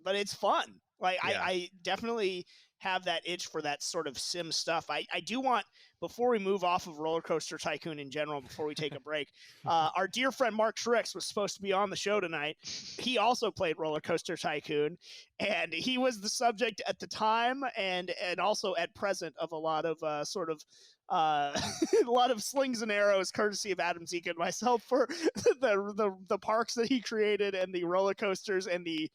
but it's fun. Like I definitely have that itch for that sort of sim stuff. I do want, before we move off of Roller Coaster Tycoon in general, before we take a break, our dear friend Mark Shrix was supposed to be on the show tonight. He also played Roller Coaster Tycoon, and he was the subject at the time and also at present of a lot of a lot of slings and arrows, courtesy of Adam Zeke and myself, for the parks that he created and the roller coasters and the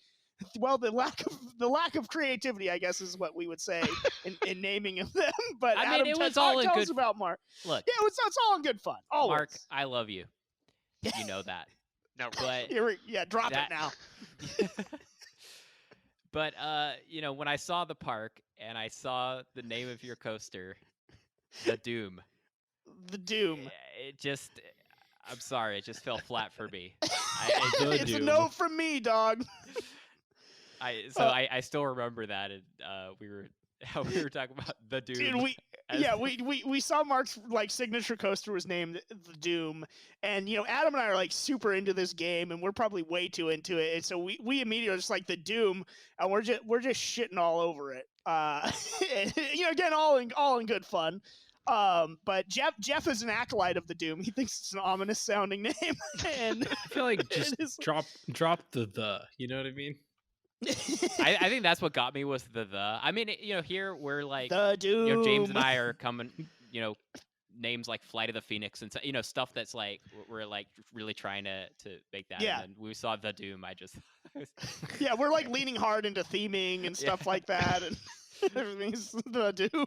lack of creativity, I guess, is what we would say in naming of them. But I mean, Adam, it was all in tell good. us about Mark. Look, it's all in good fun. Always. Mark, I love you. You know that. No, but drop it now. But when I saw the park and I saw the name of your coaster, the Doom. The Doom. It just, I'm sorry, it just fell flat for me. It's a no from me, dog. I still remember that, and we were talking about the Doom. Dude, we saw Mark's like signature coaster was named the Doom, and Adam and I are like super into this game, and we're probably way too into it, and so we immediately are just like the Doom, and we're just shitting all over it. Again, all in good fun. But Jeff is an acolyte of the Doom. He thinks it's an ominous sounding name, and I feel like just drop the. You know what I mean? I think that's what got me, was the. I mean, here we're like the Doom. James and I are coming, names like Flight of the Phoenix and stuff that's like we're like really trying to make that. Yeah. And then we saw the Doom. We're like leaning hard into theming and stuff like that, and everything's the Doom.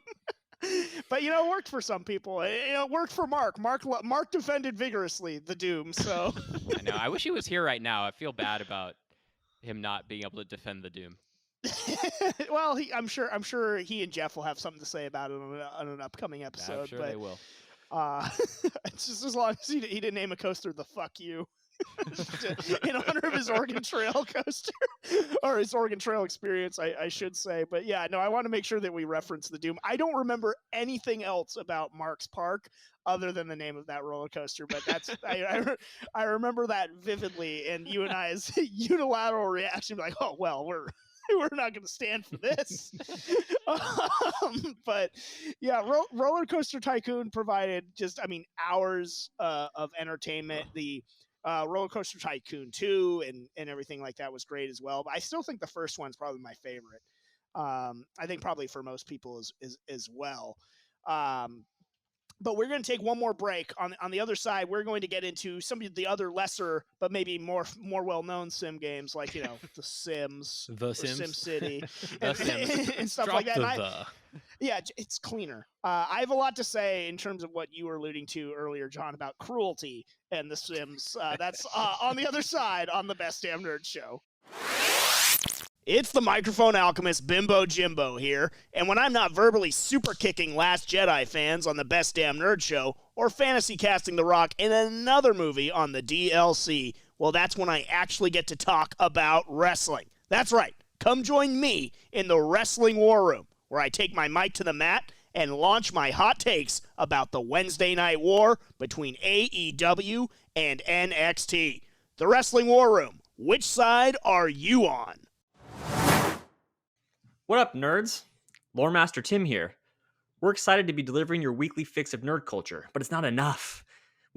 But it worked for some people. It worked for Mark. Mark defended vigorously the Doom. So I know. I wish he was here right now. I feel bad about him not being able to defend the Doom. Well, I'm sure he and Jeff will have something to say about it on an upcoming episode. I'm sure they will. It's just as long as he didn't name a coaster the fuck you. In honor of his Oregon Trail coaster, or his Oregon Trail experience, I should say. But I want to make sure that we reference the Doom. I don't remember anything else about Mark's Park other than the name of that roller coaster, but that's I remember that vividly, and you and I's unilateral reaction, like, oh well, we're not going to stand for this. But Roller Coaster Tycoon provided just, hours of entertainment. The Roller Coaster Tycoon 2 and everything like that was great as well. But I still think the first one's probably my favorite. I think probably for most people as well. But we're going to take one more break. On the other side, we're going to get into some of the other lesser, but maybe more well-known sim games, like The Sims, SimCity, and stuff like that. It's cleaner. I have a lot to say in terms of what you were alluding to earlier, John, about cruelty and The Sims. That's on the other side on the Best Damn Nerd Show. It's the microphone alchemist Bimbo Jimbo here, and when I'm not verbally super kicking Last Jedi fans on the Best Damn Nerd Show, or fantasy casting The Rock in another movie on the DLC, well, that's when I actually get to talk about wrestling. That's right, come join me in the Wrestling War Room, where I take my mic to the mat and launch my hot takes about the Wednesday Night War between AEW and NXT. The Wrestling War Room, which side are you on? What up, nerds? Lore Master Tim here. We're excited to be delivering your weekly fix of nerd culture, but it's not enough.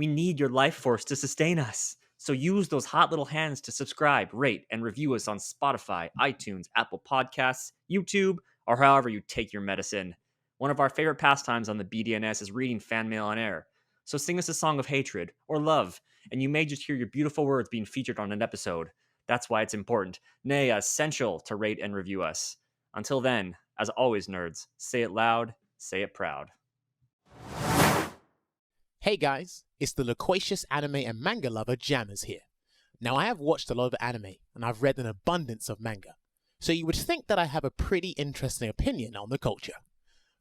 We need your life force to sustain us. So use those hot little hands to subscribe, rate, and review us on Spotify, iTunes, Apple Podcasts, YouTube, or however you take your medicine. One of our favorite pastimes on the BDNS is reading fan mail on air. So sing us a song of hatred or love, and you may just hear your beautiful words being featured on an episode. That's why it's important, nay, essential to rate and review us. Until then, as always, nerds, say it loud, say it proud. Hey guys, it's the loquacious anime and manga lover Jahns here. Now I have watched a lot of anime and I've read an abundance of manga, so you would think that I have a pretty interesting opinion on the culture.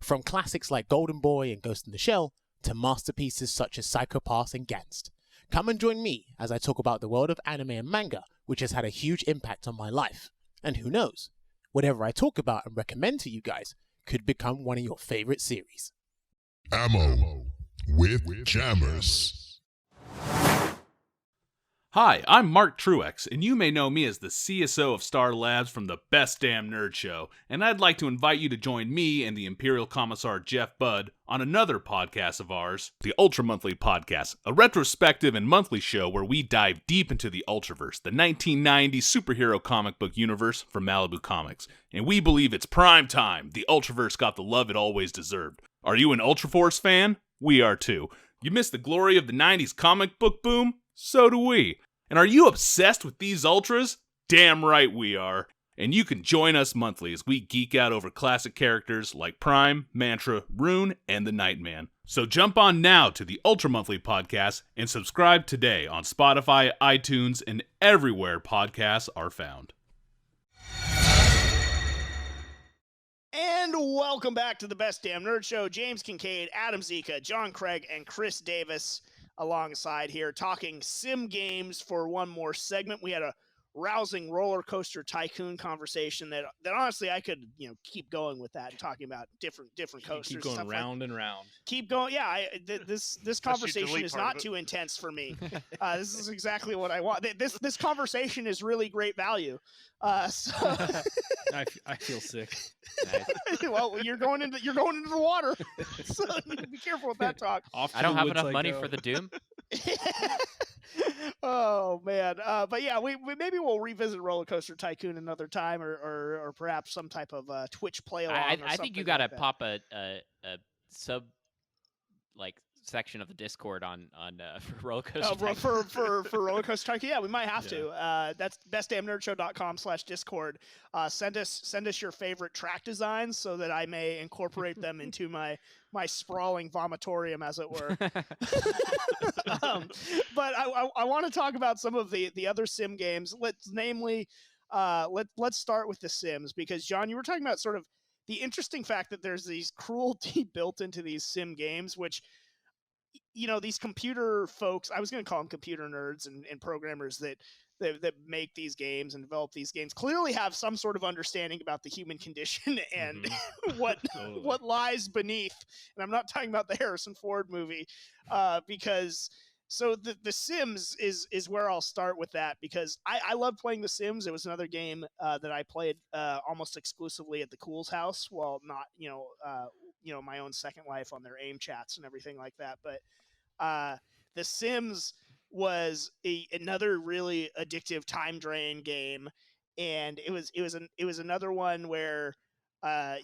From classics like Golden Boy and Ghost in the Shell to masterpieces such as Psycho Pass and Gantz. Come and join me as I talk about the world of anime and manga, which has had a huge impact on my life. And who knows, whatever I talk about and recommend to you guys could become one of your favorite series. Ammo with Jammers. Hi, I'm Mark Truex, and you may know me as the CSO of Star Labs from the Best Damn Nerd Show, and I'd like to invite you to join me and the Imperial Commissar Jeff Budd on another podcast of ours, the Ultra Monthly Podcast, a retrospective and monthly show where we dive deep into the Ultraverse, the 1990s superhero comic book universe from Malibu Comics, and we believe it's prime time. The Ultraverse got the love it always deserved. Are you an Ultraforce fan? We are too. You missed the glory of the 90s comic book boom? So do we. And are you obsessed with these Ultras? Damn right we are. And you can join us monthly as we geek out over classic characters like Prime, Mantra, Rune, and the Nightman. So jump on now to the Ultra Monthly Podcast and subscribe today on Spotify, iTunes, and everywhere podcasts are found. And welcome back to the Best Damn Nerd Show. James Kincaid, Adam Zika, John Craig, and Chris Davis alongside here talking sim games for one more segment. We had a rousing Roller Coaster Tycoon conversation that honestly I could keep going with that and talking about different coasters. Keep going round and round. Keep going. Yeah, this conversation is not too intense for me. This is exactly what I want. This conversation is really great value. So I feel sick. Well, you're going into the water, so you need to be careful with that talk. I don't have enough money for the Doom. Oh man, but yeah, we maybe we'll revisit Roller Coaster Tycoon another time, or perhaps some type of Twitch play along. I think you gotta pop a sub section of the Discord on for Roller Coaster Tycoon. for Roller Coaster Tycoon. Yeah, we might have to. That's bestdamnnerdshow.com/Discord. Send us your favorite track designs so that I may incorporate them into my sprawling vomitorium, as it were. But I want to talk about some of the other sim games. Let's start with The Sims, because John, you were talking about sort of the interesting fact that there's these cruelty built into these sim games, which these computer folks, I was going to call them computer nerds and programmers that make these games and develop these games, clearly have some sort of understanding about the human condition and what lies beneath. And I'm not talking about the Harrison Ford movie, because so the Sims is where I'll start with that, because I love playing The Sims. It was another game that I played almost exclusively at the Cool's house, while not my own Second Life on their AIM chats and everything like that. But The Sims was another really addictive time drain game, and it was another one where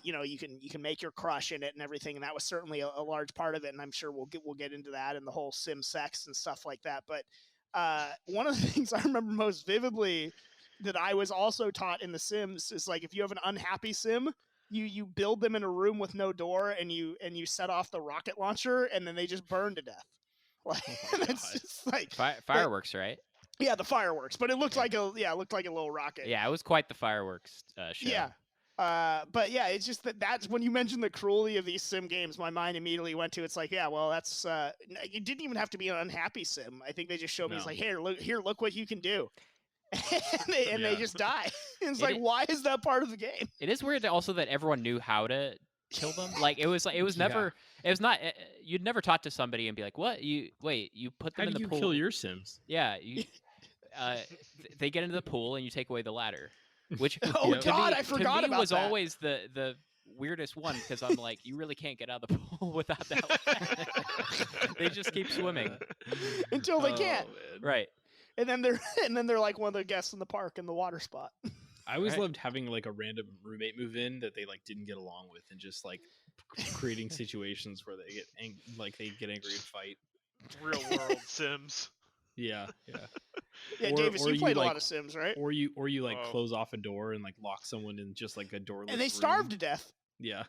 you can make your crush in it and everything, and that was certainly a large part of it, and I'm sure we'll get into that and the whole sim sex and stuff like that. But one of the things I remember most vividly that I was also taught in The Sims is, like, if you have an unhappy sim, you build them in a room with no door, and you set off the rocket launcher, and then they just burn to death. Like, it's just like fireworks, right? Yeah, the fireworks, but it looked like a little rocket. Yeah, it was quite the fireworks show. Yeah. But yeah, it's just that's when you mentioned the cruelty of these sim games, my mind immediately went to, it's like, yeah, well, that's it didn't even have to be an unhappy sim. I think they just showed me, it's like, look what you can do. and they just die. It's like, why is that part of the game? It is weird also that everyone knew how to kill them. Like, it was never it was not you'd never talk to somebody and be like, what, you put them in the pool. How do you kill your Sims? Yeah, they get into the pool and you take away the ladder, which I forgot about was that. always the weirdest one because I'm like, you really can't get out of the pool without that. They just keep swimming until they can't. Man. Right. And then they're like one of the guests in the park in the water spot. I always loved having like a random roommate move in that they like didn't get along with, and just like creating situations where they get they get angry and fight. Real world Sims. Yeah. Yeah, Davis, you played a lot of Sims, right? Or you like close off a door and like lock someone in just like a doorless and they room. starve to death. Yeah.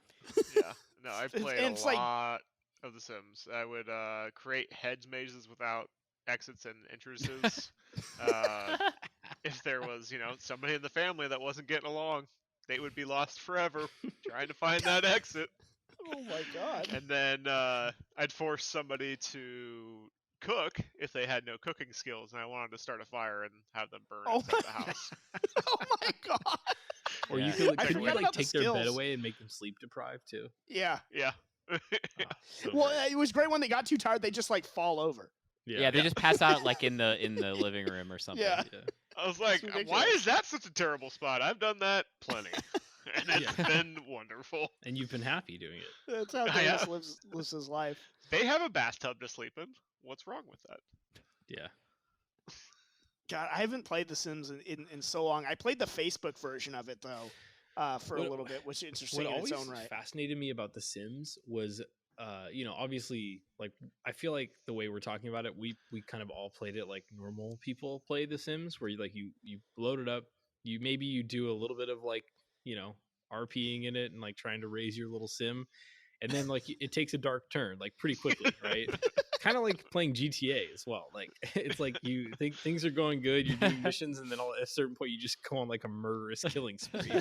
Yeah. No, I played And it's a lot of The Sims. I would create hedge mazes without exits and entrances. If there was, somebody in the family that wasn't getting along, they would be lost forever trying to find that exit. Oh my god. And then I'd force somebody to cook if they had no cooking skills, and I wanted to start a fire and have them burn inside the house. Oh my god. Or you could take their bed away and make them sleep deprived too. Yeah. Yeah. Well, it was great when they got too tired, they just like fall over. Yeah, they just pass out like in the living room or something. Yeah. I was like, why is that such a terrible spot? I've done that plenty. And it's been wonderful. And you've been happy doing it. That's how Davis lives his life. They have a bathtub to sleep in. What's wrong with that? Yeah. God, I haven't played The Sims in so long. I played the Facebook version of it though, for a little bit, which is interesting in its own right. What always fascinated me about The Sims was, obviously, like I feel like the way we're talking about it, we kind of all played it like normal people play The Sims, where you load it up, you do a little bit of like RPing in it and like trying to raise your little sim, and then like it takes a dark turn like pretty quickly, right? Kind of like playing GTA as well. Like it's like you think things are going good, you're doing missions, and then at a certain point you just go on like a murderous killing spree.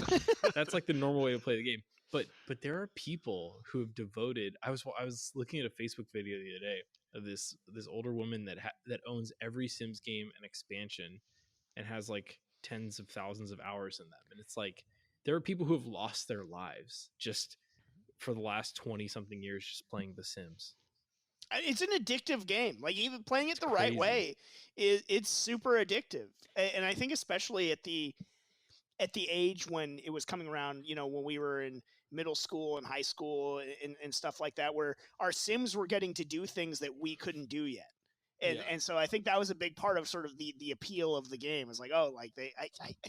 That's like the normal way to play the game. But there are people who have devoted. I was looking at a Facebook video the other day of this older woman that owns every Sims game and expansion, and has like tens of thousands of hours in them. And it's like there are people who have lost their lives just for the last 20 something years just playing The Sims. It's an addictive game. Like even playing it the right way, it's super addictive. And I think especially at the age when it was coming around, when we were in middle school and high school and stuff like that, where our Sims were getting to do things that we couldn't do yet. And so I think that was a big part of sort of the appeal of the game. Is like, I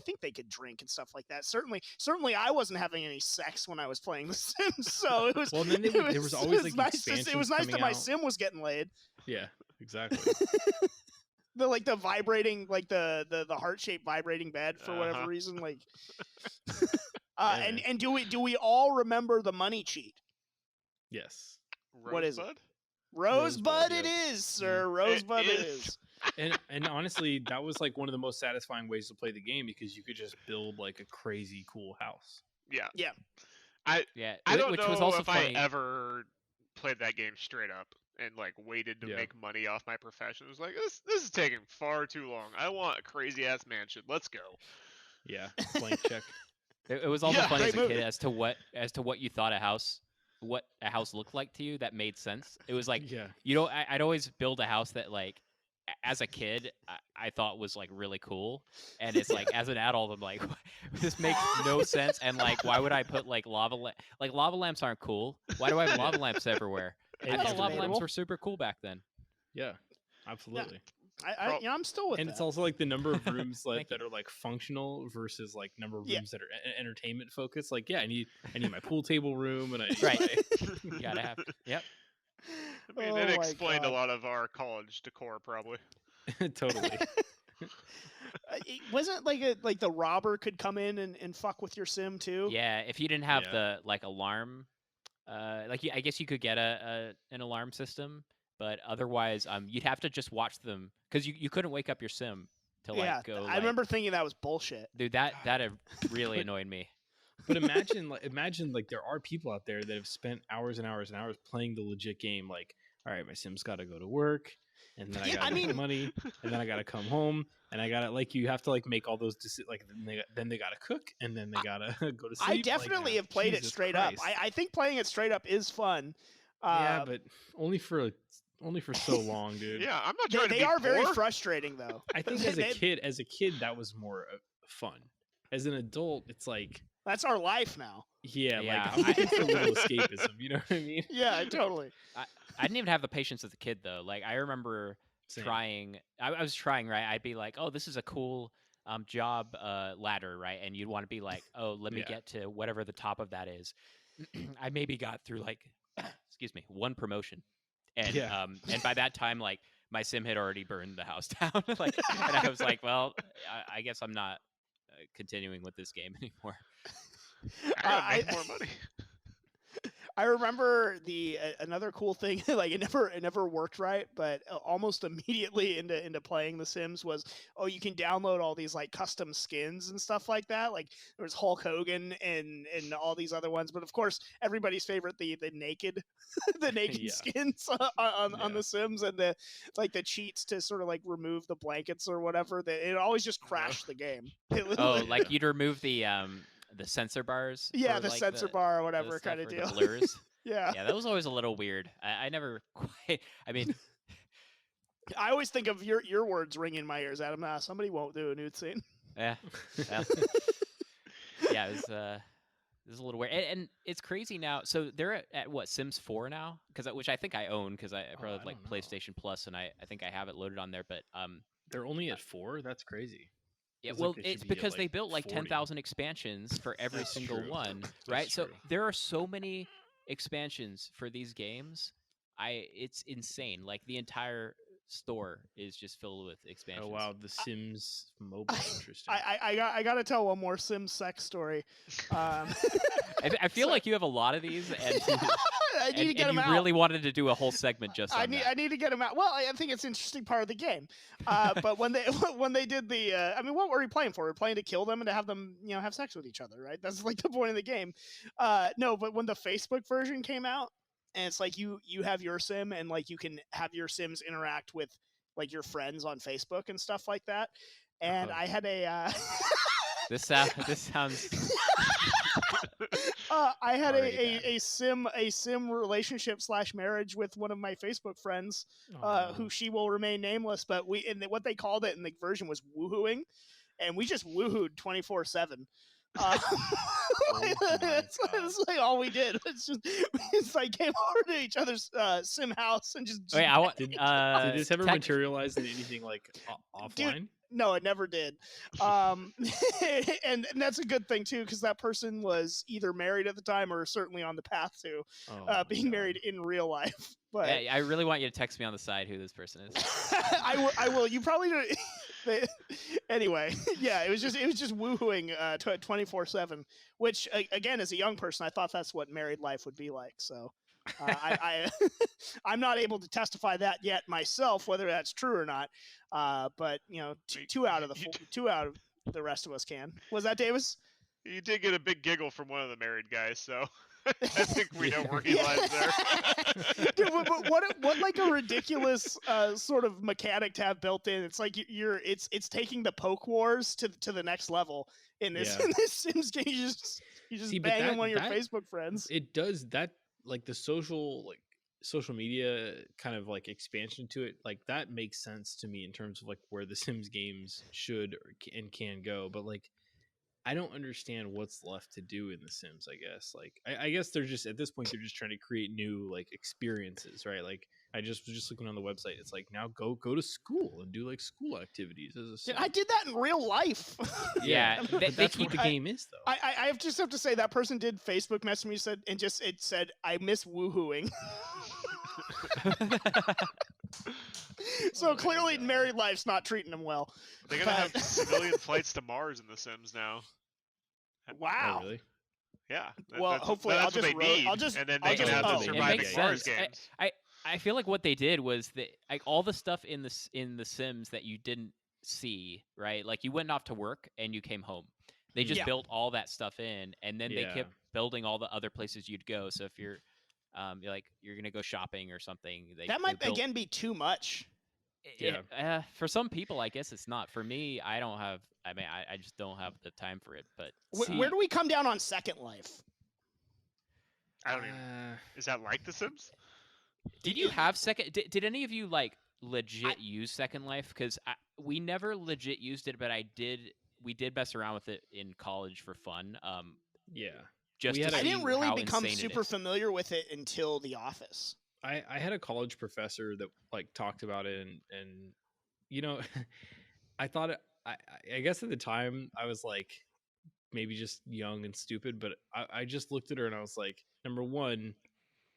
think they could drink and stuff like that. Certainly I wasn't having any sex when I was playing The Sims. So it was. Well, then there was always like nice. It was nice that my Sim was getting laid. Yeah, exactly. the vibrating, like the heart-shaped vibrating bed for whatever reason, like. And do we all remember the money cheat? Yes. What is it? Rosebud it is, sir. Rosebud it is. And honestly, that was like one of the most satisfying ways to play the game, because you could just build like a crazy cool house. Yeah. Yeah. I don't which know was also if funny. I ever played that game straight up and like waited to make money off my profession. It was like, this is taking far too long. I want a crazy ass mansion. Let's go. Yeah. Blank check. It was also funny as a kid as to what you thought a house looked like to you that made sense. It was like, I'd always build a house that like, as a kid, I thought was like really cool, and it's like as an adult, I'm like, this makes no sense. And like, why would I put like lava lamps aren't cool? Why do I have lava lamps everywhere? I thought lava lamps were super cool back then. Yeah, absolutely. I'm still with and that. it's also like the number of rooms that are like functional versus like number of rooms that are entertainment focused. Like, I need my pool table room, and You gotta have. Yep. I mean, it explained a lot of our college decor, probably. Totally. It wasn't like the robber could come in and fuck with your Sim too. Yeah, if you didn't have the like alarm, I guess you could get an alarm system, but otherwise, you'd have to just watch them, because you couldn't wake up your Sim to like go. I remember thinking that was bullshit. Dude, that really annoyed me. But imagine like there are people out there that have spent hours and hours and hours playing the legit game. Like, all right, my Sim's got to go to work, and then I got to make money, and then I got to come home, and I got to like you have to like make all those then they got to cook, and then they got to go to sleep. I definitely have played it straight up. I think playing it straight up is fun. Yeah, but only for so long, dude. Yeah, I'm not trying to be They are poor. very frustrating, though. I think as a kid, that was more fun. As an adult, it's like That's our life now. Yeah, Yeah, like I'm looking for a little escapism. You know what I mean? Yeah, totally. I didn't even have the patience as a kid though. Like I remember Same. trying. I was trying, right? I'd be like, "Oh, this is a cool job ladder," right? And you'd want to be like, "Oh, let me Yeah. get to whatever the top of that is." I maybe got through like, excuse me, one promotion, and Yeah. and by that time, like my sim had already burned the house down. Like, and I was like, "Well, I guess I'm not continuing with this game anymore." I gotta make more money. I remember the another cool thing, like it never worked right, but almost immediately into playing The Sims was, oh, you can download all these like custom skins and stuff like that. Like there was Hulk Hogan and all these other ones, but of course everybody's favorite, the naked the naked Yeah. skins on The Sims, and the like the cheats to sort of like remove the blankets or whatever. That it always just crashed the game. Oh, like you'd remove the sensor bars. Yeah, for, the like, sensor bar or the whatever stuff, kind of or deal. The blurs. Yeah. Yeah, that was always a little weird. I never quite. I mean, I always think of your words ringing in my ears, Adam. Somebody won't do a nude scene. yeah, well, yeah, it was a little weird, and it's crazy now. So they're at what, Sims 4 now? Which I think I own because I probably have like don't know. PlayStation Plus, and I think I have it loaded on there. But They're only at 4. That's crazy. yeah, Feels well, like they should it's be at, because they like, built like 40. 10,000 expansions for every That's single true. one, That's right? So true. there are so many expansions for these games. It's insane. Like the entire store is just filled with expansions. Oh wow, The Sims mobile. Interesting. I got to tell one more Sim sex story. I feel like you have a lot of these, and I need to get and them you out. really wanted to do a whole segment just on I need that. to get them out. Well, I think it's an interesting part of the game. But when they did the, I mean, what were we playing for? We're playing to kill them and to have them, have sex with each other, right? That's like the point of the game. No, but when the Facebook version came out, and it's like you have your sim, and like you can have your sims interact with like your friends on Facebook and stuff like that. And I had a. This sounds. I had Already a sim relationship / marriage with one of my Facebook friends, who she will remain nameless. But what they called it in the version was woohooing, and we just woohooed 24/7. It's like all we did. It's like came over to each other's sim house and just. Wait, I want. Did this ever materialize in anything like offline? Dude, no, it never did. And that's a good thing too, because that person was either married at the time or certainly on the path to being married in real life. But Yeah, I really want you to text me on the side who this person is. I will. You probably don't. Anyway, yeah, it was just woohooing 24/7, which again, as a young person, I thought that's what married life would be like. So I'm not able to testify that yet myself, whether that's true or not. But two out of the rest of us can. Was that Davis? You did get a big giggle from one of the married guys, so I think we know where he lies there. Dude, but what like a ridiculous sort of mechanic to have built in. It's like it's taking the poke wars to the next level in this Sims game. You just See, but bang on one of your that- Facebook friends. It does that, like the social media kind of like expansion to it, like that makes sense to me in terms of like where the Sims games should and can go. But like, I don't understand what's left to do in the Sims. I guess like I guess they're just at this point they're just trying to create new like experiences, right? Like I was just looking on the website. It's like now go to school and do like school activities as a Sim. I did that in real life. Yeah, but that's what the game is though. I just have to say that person did Facebook message me it said I miss woohooing. So clearly married life's not treating them well. They're gonna have civilian flights to Mars in The Sims now. Wow. Oh, really? Yeah. Well, hopefully that's I'll what just they need, and then they can have the it surviving makes Mars sense. games. I feel like what they did was that like all the stuff in the Sims that you didn't see, right? Like you went off to work and you came home. They just built all that stuff in, and then they kept building all the other places you'd go. So if you're you're gonna go shopping or something, that might again be too much. For some people, I guess it's not. For me, I don't have. I mean, I just don't have the time for it. But where do we come down on Second Life? I don't even. Is that like The Sims? Did you have Second? Did any of you like legit use Second Life? Because we never legit used it, but we did mess around with it in college for fun. Yeah. Just We to had a- I see didn't really how become insane it super is. familiar with it until The Office. I had a college professor that like talked about it, and you know, I thought I guess at the time I was like maybe just young and stupid, but I just looked at her and I was like, number one,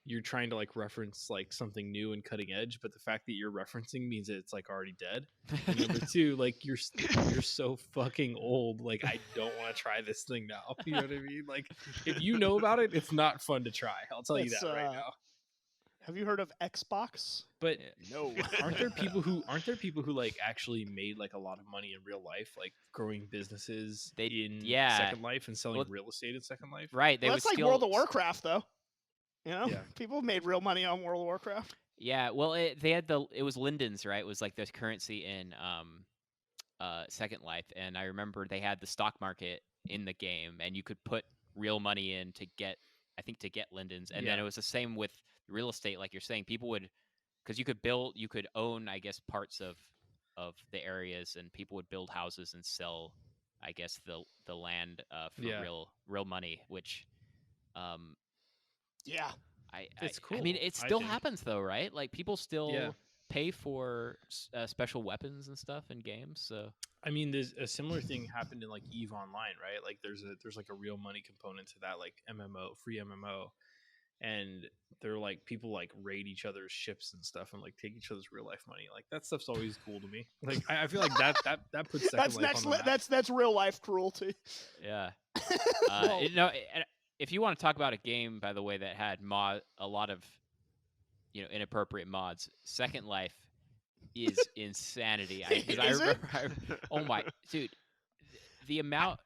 you're trying to like reference like something new and cutting edge, but the fact that you're referencing means that it's like already dead. And number two, like you're so fucking old. Like I don't want to try this thing now. You know what I mean? Like if you know about it, it's not fun to try. I'll tell you That's, that right now. Have you heard of Xbox? But No. aren't there people who like actually made like a lot of money in real life, like growing businesses in yeah. Second Life and selling Well, real estate in Second Life? Right. They Well, would that's like steal... World of Warcraft, though. You know, Yeah. people made real money on World of Warcraft. Yeah, well, they had it was Linden's, right? It was like the currency in Second Life, and I remember they had the stock market in the game, and you could put real money in to get Linden's, and then Yeah. it was the same with real estate, like you're saying. People would, because you could own, I guess, parts of the areas, and people would build houses and sell, I guess, the land for Yeah. real money, which, Yeah. It's I mean, cool, it I still think. happens though, right? Like people still Yeah. pay for special weapons and stuff in games. So I mean, there's a similar thing happened in like EVE Online, right? Like there's like a real money component to that, like MMO, free MMO, and they're like people like raid each other's ships and stuff and like take each other's real life money. Like that stuff's always cool to me. Like I feel like that puts Second Life on the map. That's real life cruelty. yeah, Well- and if you want to talk about a game, by the way, that had a lot of inappropriate mods, Second Life is insanity. Is it? Oh my dude, the amount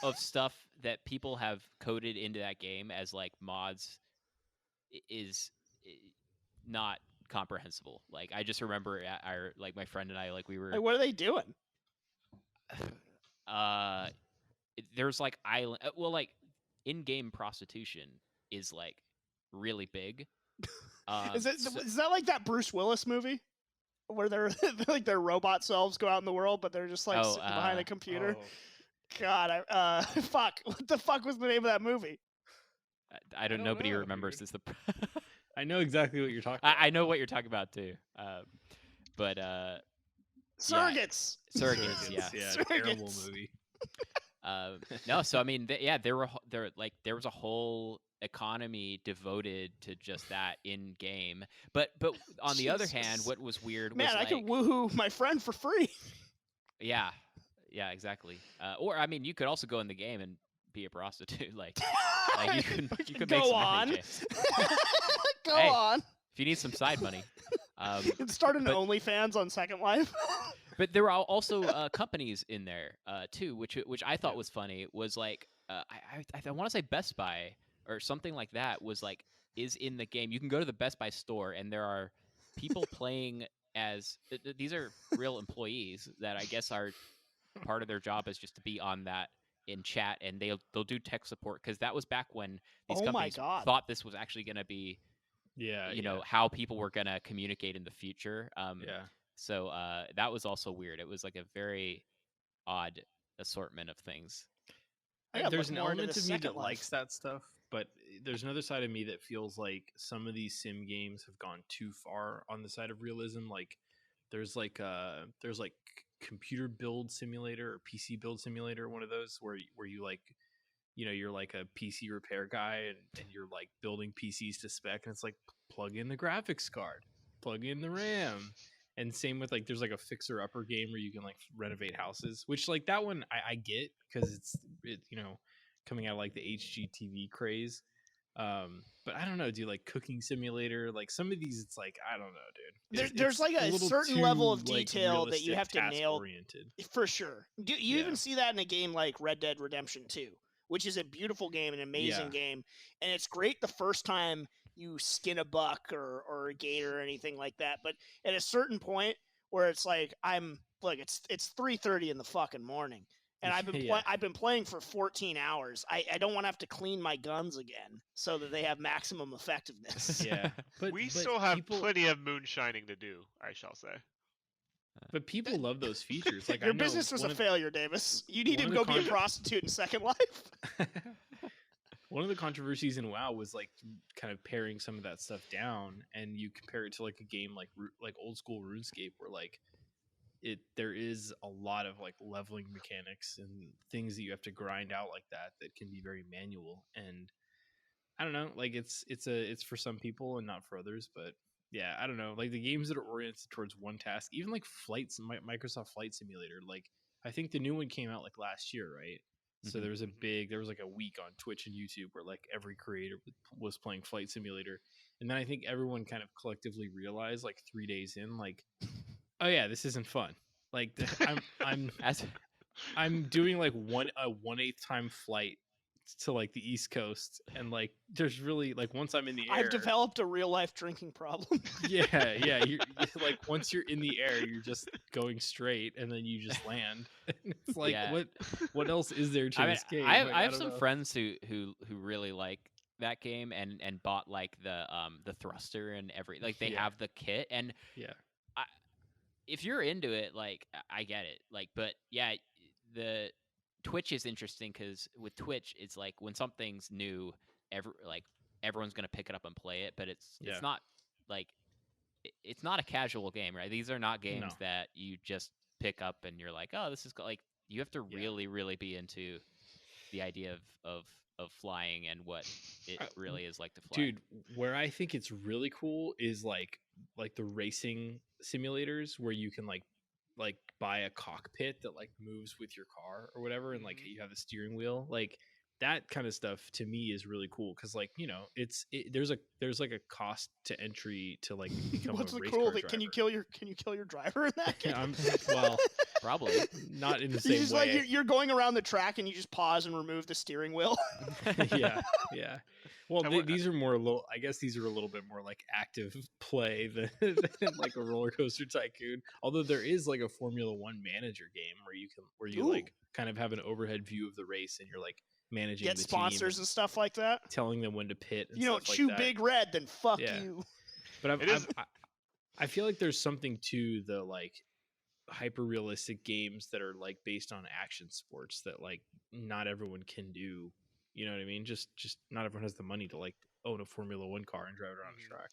of stuff that people have coded into that game as like mods is not comprehensible. Like I just remember my friend and I, like we were Like, what are they doing? there's like island like in-game prostitution is like really big. Is that like that Bruce Willis movie where they're like their robot selves go out in the world, but they're just like sitting behind a computer? God, fuck. What the fuck was the name of that movie? I don't. Nobody remembers this. I know exactly what you're talking about. I know what you're talking about too. But Surrogates. Surrogates. Yeah. Yeah, terrible movie. No, so I mean, there was a whole economy devoted to just that in game. But on the other hand, what was weird was I could woohoo my friend for free. Yeah, exactly. Or I mean, you could also go in the game and be a prostitute. Like you could make Go some on. money, Go Hey. on. if you need some side money. Start an OnlyFans on Second Life. But there were also companies in there too, which I thought was funny. Was like I want to say Best Buy or something like that is in the game. You can go to the Best Buy store and there are people playing as these are real employees that I guess are part of their job is just to be on that in chat, and they'll do tech support, because that was back when these companies thought this was actually going to be how people were going to communicate in the future. So that was also weird. It was like a very odd assortment of things. There's an element of me that likes that stuff, but there's another side of me that feels like some of these sim games have gone too far on the side of realism. Like there's like computer build simulator or PC build simulator, one of those where you like, you're like a PC repair guy and you're like building PCs to spec, and it's like plug in the graphics card, plug in the RAM. And same with like, there's like a fixer upper game where you can like renovate houses, which like that one I get because it's coming out of like the HGTV craze. But I don't know, dude, like cooking simulator, like some of these, it's like, I don't know, dude. There's like a certain level of detail that you have to nail. Oriented. For sure. You even see that in a game like Red Dead Redemption 2, which is a beautiful game, an amazing game. And it's great the first time you skin a buck or a gator or anything like that. But at a certain point where it's like, it's 3:30 in the fucking morning. And I've been playing for 14 hours. I don't want to have to clean my guns again so that they have maximum effectiveness. Yeah. But we still have plenty of moonshining to do, I shall say. But people love those features. Like Your business was a failure, Davis. You need to go be a prostitute in Second Life. One of the controversies in WoW was like kind of paring some of that stuff down, and you compare it to like a game like old school RuneScape, where like there is a lot of like leveling mechanics and things that you have to grind out like that can be very manual. And I don't know, like it's for some people and not for others, but yeah, I don't know, like the games that are oriented towards one task, even like Microsoft Flight Simulator, like I think the new one came out like last year, right? So there was like a week on Twitch and YouTube where like every creator was playing Flight Simulator, and then I think everyone kind of collectively realized like 3 days in, like, oh yeah, this isn't fun. Like I'm doing like a 1/8 time flight to like the East Coast, and like there's really like once I'm in the air, I've developed a real life drinking problem. yeah, you're like once you're in the air, you're just going straight, and then you just land. It's like what else is there to this game? I have some friends who really like that game and bought like the thruster and they have the kit, and if you're into it, like I get it, like, but yeah, the Twitch is interesting because with Twitch, it's like when something's new, everyone's gonna pick it up and play it, but it's not like it's not a casual game, right? These are not games that you just pick up and you're like, oh, this is like, you have to really be into the idea of flying and what it really is like to fly. Dude, where I think it's really cool is like the racing simulators where you can like buy a cockpit that like moves with your car or whatever, and like you have a steering wheel. Like that kind of stuff to me is really cool because, like, you know, there's like a cost to entry to like become What's a the race cool? car Can driver. you kill your driver in that game? Well, probably not in the You same just way. like you're going around the track and you just pause and remove the steering wheel. yeah. Well, these are more I guess these are a little bit more like active play than like a Roller Coaster Tycoon. Although there is like a Formula One manager game where you like kind of have an overhead view of the race and you're like managing Get the sponsors team and stuff like that. telling them when to pit. And You don't stuff chew like that. Big Red, then fuck you. But I feel like there's something to the like hyper realistic games that are like based on action sports that like not everyone can do. You know what I mean? Just not everyone has the money to like own a Formula One car and drive it around a track.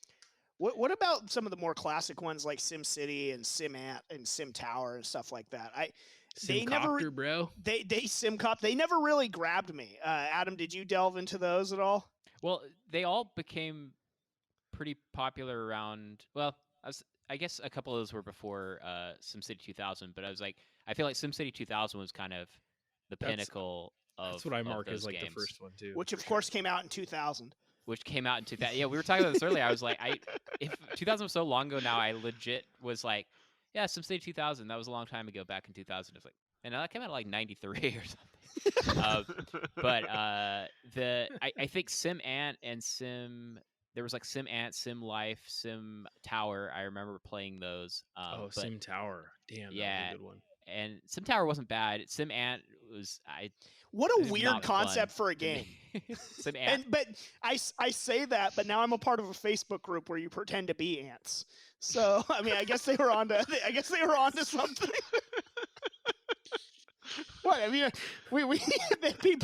What about some of the more classic ones like SimCity and SimAnt and Sim Tower and stuff like that? SimCopter, bro. They SimCop. They never really grabbed me. Adam, did you delve into those at all? Well, they all became pretty popular around. Well, I guess a couple of those were before SimCity 2000, but I feel like SimCity 2000 was kind of the pinnacle. That's what I mark as like games. the first one too. Which of course came out in 2000. Which came out in 2000. Yeah, we were talking about this earlier. I was like, if 2000 was so long ago now, I legit was like, yeah, SimCity 2000. That was a long time ago, back in 2000. It's like, and that came out like 93 or something. But I think SimAnt and there was like SimAnt, Sim Life, Sim Tower. I remember playing those. Sim Tower. Damn, yeah, that was a good one. And Sim Tower wasn't bad. SimAnt was What a weird concept for a game. But I say that, but now I'm a part of a Facebook group where you pretend to be ants. So I mean, I guess they were onto something. What I mean, we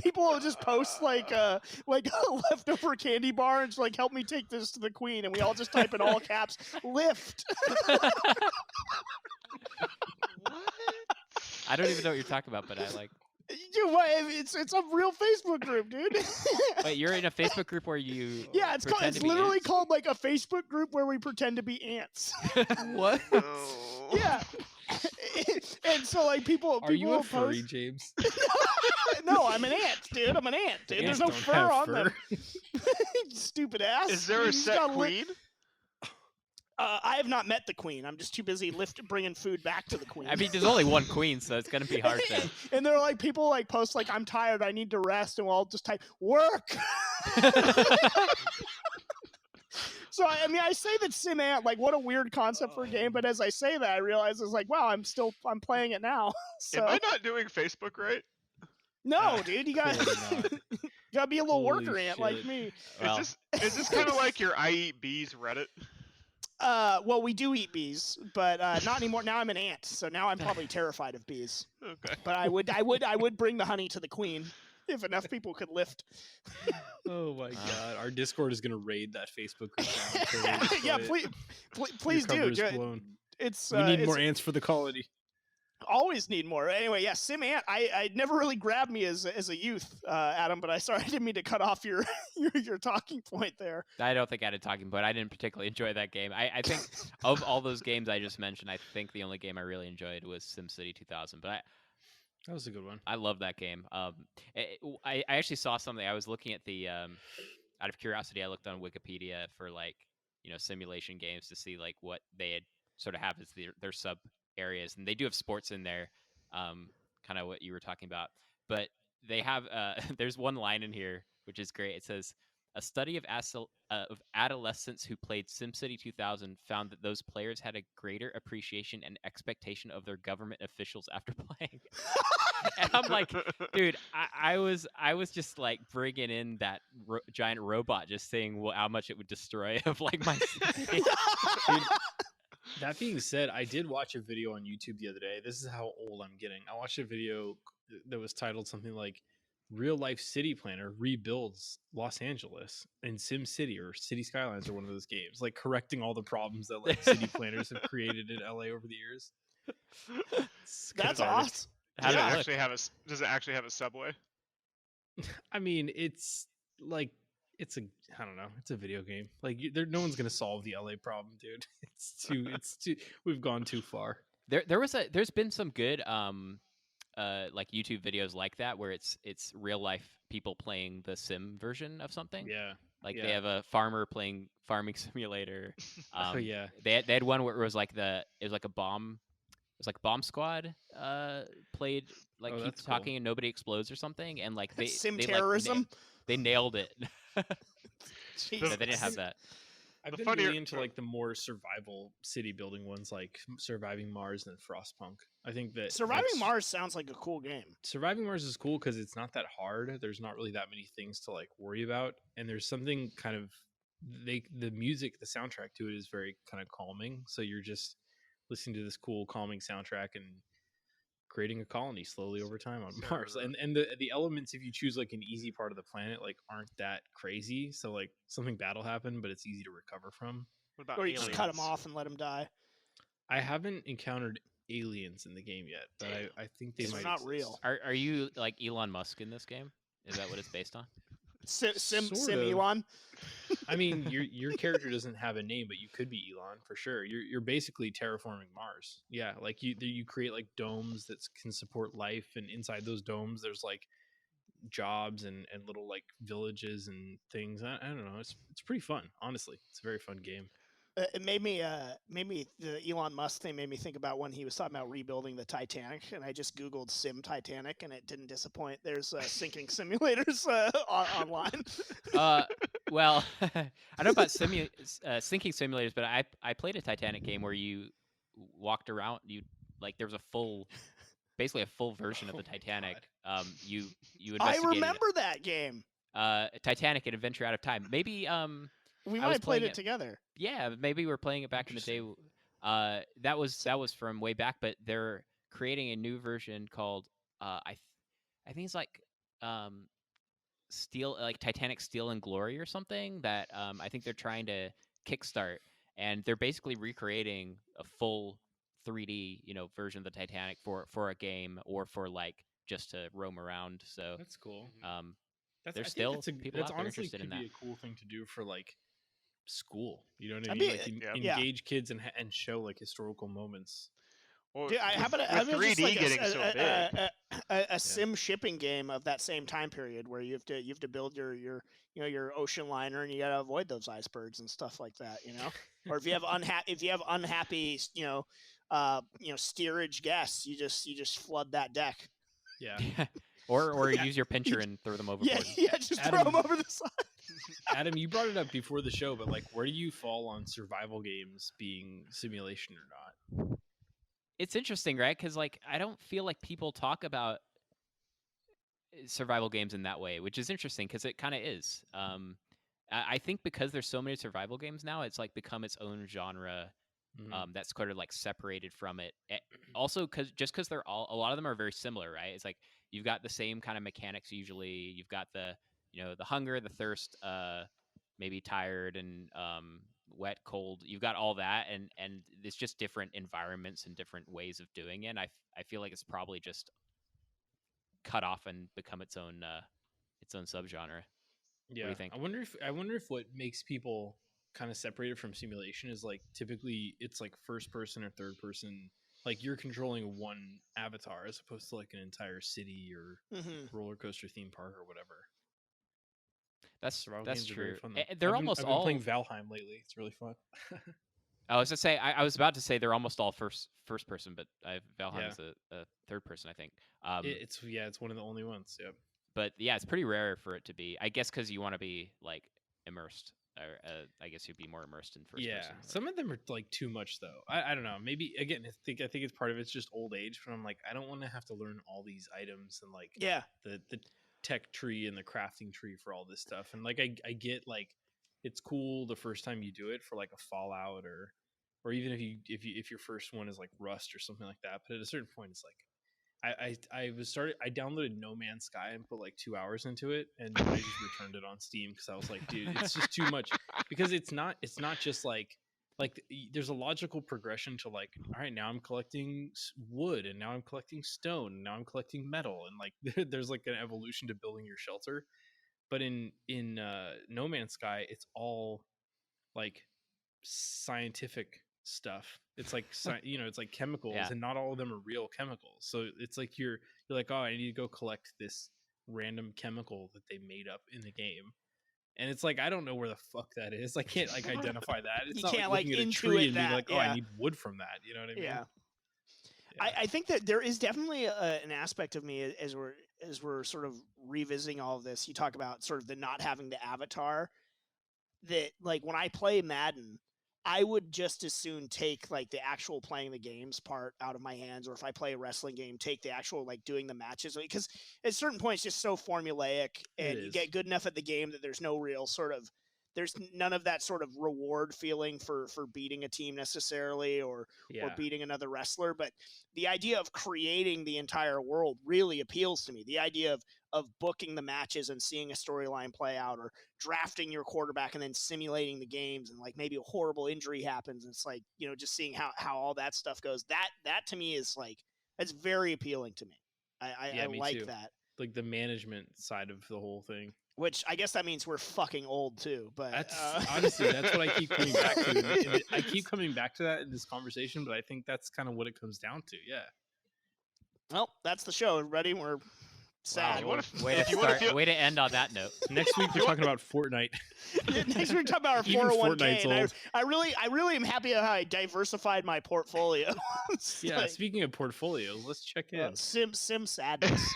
people will just post like a leftover candy bar and just like, help me take this to the queen, and we all just type in all caps lift. I don't even know what you're talking about, but I like. Dude, what? It's a real Facebook group, dude. Wait, you're in a Facebook group where you? Yeah, it's literally called like a Facebook group where we pretend to be ants. What? Yeah. And so like people Are you a furry, post... James? No, I'm an ant, dude. I'm an ant, dude. There's no fur on them. Stupid ass. Is there a set queen? I have not met the queen. I'm just too busy bringing food back to the queen. I mean, there's only one queen, so it's gonna be hard to. And they're like, people like post like, I'm tired, I need to rest, and we'll all just type work. So I mean, I say that SimAnt, like, what a weird concept for a game, but as I say that, I realize it's like, wow, I'm playing it now. So. Am I not doing Facebook right? No, dude, you gotta be a little worker ant like me. Well. Is this kind of like your I Eat Bees Reddit? Well, we do eat bees, but not anymore. Now I'm an ant, so now I'm probably terrified of bees. Okay. But I would bring the honey to the queen. if enough people could lift. Oh my god, our Discord is gonna raid that Facebook group now. until we destroy Yeah, it. please Your cover do. is blown. It's We need it's, more ants for the colony. always need more. Anyway, yeah, Sim Ant. I never really grabbed me as a youth, Adam. But I didn't mean to cut off your your talking point there. I don't think I had a talking point. I didn't particularly enjoy that game. I think of all those games I just mentioned, I think the only game I really enjoyed was SimCity 2000. But That was a good one. I love that game. I actually saw something. I was looking at the out of curiosity, I looked on Wikipedia for like simulation games to see like what they had sort of have as their sub areas, and they do have sports in there, kind of what you were talking about. But they have there's one line in here which is great. It says, a study of adolescents who played SimCity 2000 found that those players had a greater appreciation and expectation of their government officials after playing. And I'm like, dude, I was just like bringing in that giant robot, just saying how much it would destroy of like my city. Dude, that being said, I did watch a video on YouTube the other day. This is how old I'm getting. I watched a video that was titled something like Real Life City Planner Rebuilds Los Angeles in SimCity or City Skylines or one of those games, like correcting all the problems that like city planners have created in LA over the years. That's awesome. Does it actually have a subway? I mean, it's like it's a video game. Like no one's gonna solve the LA problem, dude. It's too. We've gone too far. There's been some good like YouTube videos like that where it's real life people playing the sim version of something. Yeah. Like they have a farmer playing Farming Simulator. Oh yeah. They had one where it was like a bomb. It was like Bomb Squad played like keep talking and nobody explodes or something, and like terrorism. They nailed it. Jeez. They didn't have that. I've been really into like the more survival city building ones, like Surviving Mars and Frostpunk. I think that Surviving Mars sounds like a cool game. Surviving Mars is cool because it's not that hard. There's not really that many things to like worry about, and there's something kind of the music, the soundtrack to it is very kind of calming. So you're just listening to this cool calming soundtrack and creating a colony slowly over time on Mars. And the elements, if you choose like an easy part of the planet, like aren't that crazy. So like something bad will happen, but it's easy to recover from. What about or you just cut them off and let them die. I haven't encountered aliens in the game yet, but I think they might. Not real. Are you like Elon Musk in this game? Is that what it's based on? Sim Sort of. Elon. I mean, your character doesn't have a name, but you could be Elon for sure. You're basically terraforming Mars. Yeah, like you create like domes that can support life, and inside those domes, there's like jobs and little like villages and things. I don't know. It's pretty fun, honestly. It's a very fun game. It made me the Elon Musk thing made me think about when he was talking about rebuilding the Titanic, and I just Googled Sim Titanic, and it didn't disappoint. There's sinking simulators online. Well, I don't know about sinking simulators, but I played a Titanic game where you walked around. There was basically a full version of the Titanic. You investigated. I remember that game. Titanic: An Adventure Out of Time. Maybe we might have played it together. Yeah, maybe we were playing it back in the day. That was from way back, but they're creating a new version called I think it's like Titanic Steel and Glory or something that I think they're trying to kickstart, and they're basically recreating a full 3D version of the Titanic for a game or for like just to roam around. So that's cool. There's still people out there honestly interested in that. Be a cool thing to do for like school. You know what I mean? Like engage kids and show like historical moments. Well, Dude, how about 3D just like getting so big? A sim shipping game of that same time period where you have to build your ocean liner, and you gotta avoid those icebergs and stuff like that, Or if you have unhappy steerage guests, you just flood that deck. Yeah. or use your pincher and throw them overboard. Yeah, just throw them over the side. Adam, you brought it up before the show, but like, where do you fall on survival games being simulation or not? It's interesting, right? Because like, I don't feel like people talk about survival games in that way, which is interesting because it kind of is. I think because there's so many survival games now, it's like become its own genre That's sort of like separated from it. Also, because they're a lot of them are very similar, right? It's like you've got the same kind of mechanics usually. You've got the the hunger, the thirst, maybe tired and wet, cold. You've got all that, and it's just different environments and different ways of doing it. And I feel like it's probably just cut off and become its own subgenre. Yeah, What do you think? I wonder if what makes people kind of separated from simulation is like typically it's like first person or third person, like you're controlling one avatar as opposed to like an entire city or roller coaster theme park or whatever. That's games are very true. fun, though. They're I've almost been all playing Valheim lately. It's really fun. I was to say I was about to say they're almost all first person, but Valheim's a third person, I think. It's one of the only ones. Yeah. But yeah, it's pretty rare for it to be. I guess because you want to be like immersed, or I guess you'd be more immersed in first person. Some of them are like too much though. I don't know. Maybe again, I think it's part of it's just old age. But I'm like, I don't want to have to learn all these items and like the tech tree and the crafting tree for all this stuff. And like I get like it's cool the first time you do it for like a Fallout or even if your first one is like Rust or something like that. But at a certain point, it's like I downloaded No Man's Sky and put like 2 hours into it, and I just returned it on Steam because I was like, dude, it's just too much. Because it's not just like there's a logical progression to like, all right, now I'm collecting wood, and now I'm collecting stone, and now I'm collecting metal, and like there's like an evolution to building your shelter. But in No Man's Sky, it's all like scientific stuff. It's like it's like chemicals, and not all of them are real chemicals. So it's like you're like, oh, I need to go collect this random chemical that they made up in the game, and it's like I don't know where the fuck that is. I can't like identify that. It's You not can't like looking like at a tree and being intuit like, that. oh, I need wood from that. You know what I mean? Yeah. I think that there is definitely an aspect of me as we're sort of revisiting all of this. You talk about sort of the not having the avatar, that like when I play Madden, I would just as soon take like the actual playing the games part out of my hands, or if I play a wrestling game, take the actual like doing the matches, because at a certain point it's just so formulaic, and you get good enough at the game that there's no real sort of there's none of that sort of reward feeling for beating a team necessarily, or beating another wrestler. But the idea of creating the entire world really appeals to me. The idea of booking the matches and seeing a storyline play out, or drafting your quarterback and then simulating the games, and like maybe a horrible injury happens. And it's like, just seeing how all that stuff goes. That to me is like, that's very appealing to me. I like too. that. Like the management side of the whole thing. Which I guess that means we're fucking old too. But that's honestly, that's what I keep coming back to. I keep coming back to that in this conversation, but I think that's kind of what it comes down to. Yeah. Well, that's the show, everybody. We're sad. Wow. Way to end on that note. Next week we're talking about Fortnite. Next week we're talking about our 401k. And I really am happy how I diversified my portfolio. Yeah. Like, speaking of portfolios, let's check in. Sim sadness.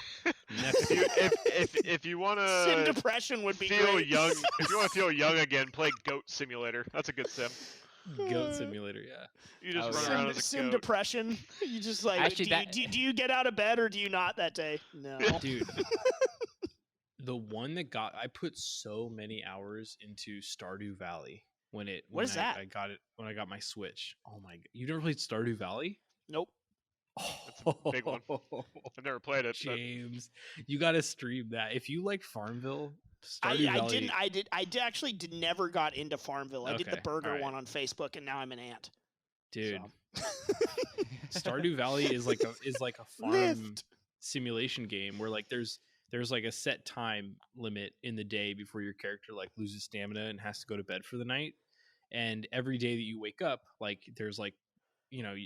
If you want to sim depression would be feel great. young, if you want to feel young again, play Goat Simulator. That's a good sim. Goat Simulator, yeah. You just run around as a sim goat. Depression. You just like, actually, do you get out of bed or do you not that day? No, dude. The one that I put so many hours into Stardew Valley when I got my Switch. Oh my god, you never played Stardew Valley? Nope. That's a big one. I've never played it. James, you got to stream that. If you like Farmville, I didn't. I actually never got into Farmville. I did the burger one on Facebook, and now I'm an ant. Dude, Stardew Valley is like a farm simulation game where like there's like a set time limit in the day before your character like loses stamina and has to go to bed for the night. And every day that you wake up, like there's like,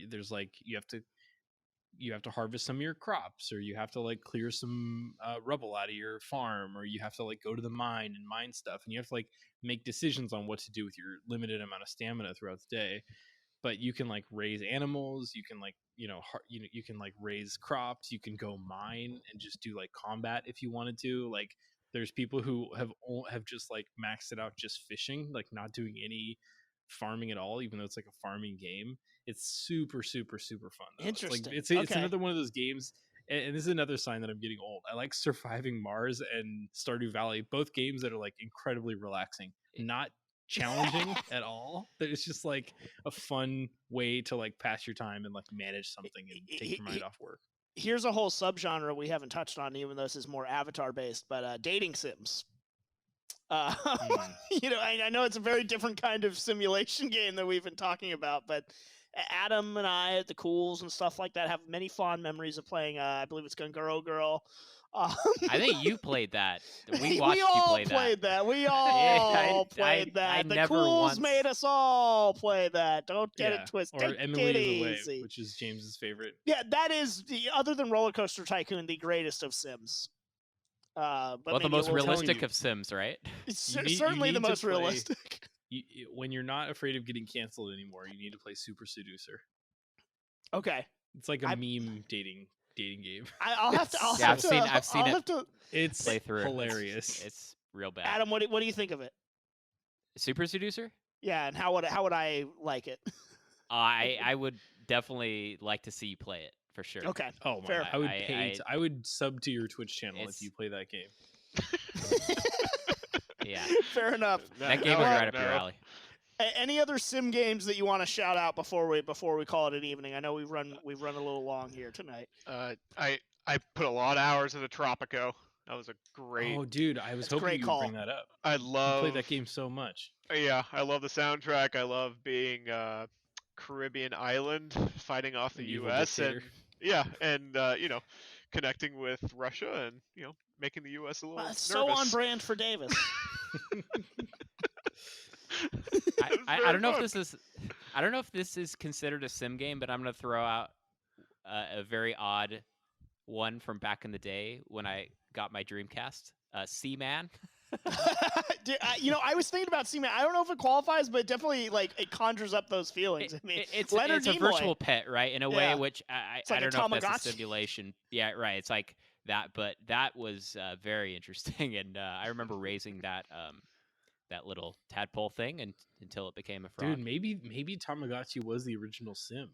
there's like you have to harvest some of your crops, or you have to like clear some rubble out of your farm, or you have to like go to the mine and mine stuff, and you have to like make decisions on what to do with your limited amount of stamina throughout the day. But you can like raise animals, you can like you can like raise crops, you can go mine and just do like combat if you wanted to. Like there's people who have just like maxed it out just fishing, like not doing any farming at all, even though it's like a farming game. It's super super super fun though. Interesting. It's another one of those games, and this is another sign that I'm getting old. I like Surviving Mars and Stardew Valley, both games that are like incredibly relaxing. Not challenging at all. That it's just like a fun way to like pass your time and like manage something and take your mind off work. Here's a whole subgenre we haven't touched on, even though this is more avatar based, but dating sims. You know, I know it's a very different kind of simulation game that we've been talking about, but Adam and I at the Cools and stuff like that have many fond memories of playing. I believe it's Gunguro Girl. I think you played that. We watched we you all play played that. We Yeah, all played I that. The never Cools once- made us all play that. Don't get it twisted. Or Take Emily it is Away, easy. which is James's favorite. Yeah, that is other than Roller Coaster Tycoon, the greatest of Sims. But well, the maybe a most little realistic tiny- of Sims, right? It's You need- certainly you the need to most play- realistic. When you're not afraid of getting canceled anymore, you need to play Super Seducer. Okay, It's like a meme dating game. I'll have to. Yeah, I've seen I'll it have to. It's play through. hilarious. It's real bad. Adam, what do you think of it? Super Seducer? Yeah, and how would I like it? I would definitely like to see you play it for sure. Okay. Oh my! Fair. I would pay. I would sub to your Twitch channel if It's- you play that game. Yeah, Fair enough. that game was right up your alley. Any other sim games that you want to shout out before we call it an evening? I know we've run a little long here tonight. I put a lot of hours into Tropico. That was a great. Oh, dude, I was That's a hoping great you call. would bring that up. I I love played that game so much. Yeah, I love the soundtrack. I love being Caribbean island, fighting off the An evil U.S. dictator. and you know, connecting with Russia and you know, making the U.S. a little nervous. So on brand for Davis. I don't know if this is I don't know if this is considered a sim game, but I'm gonna throw out a very odd one from back in the day when I got my Dreamcast. Seaman. You know, I was thinking about Seaman. I don't know if it qualifies, but definitely like it conjures up those feelings. I mean, It's Leonard a Nimoy. virtual pet, right? In a way, Yeah. which It's like I a don't know if that's a Tamagotchi. simulation. Yeah, right. It's like that, but that was very interesting, and I remember raising that that little tadpole thing until it became a frog. Dude, maybe Tamagotchi was the original Sim.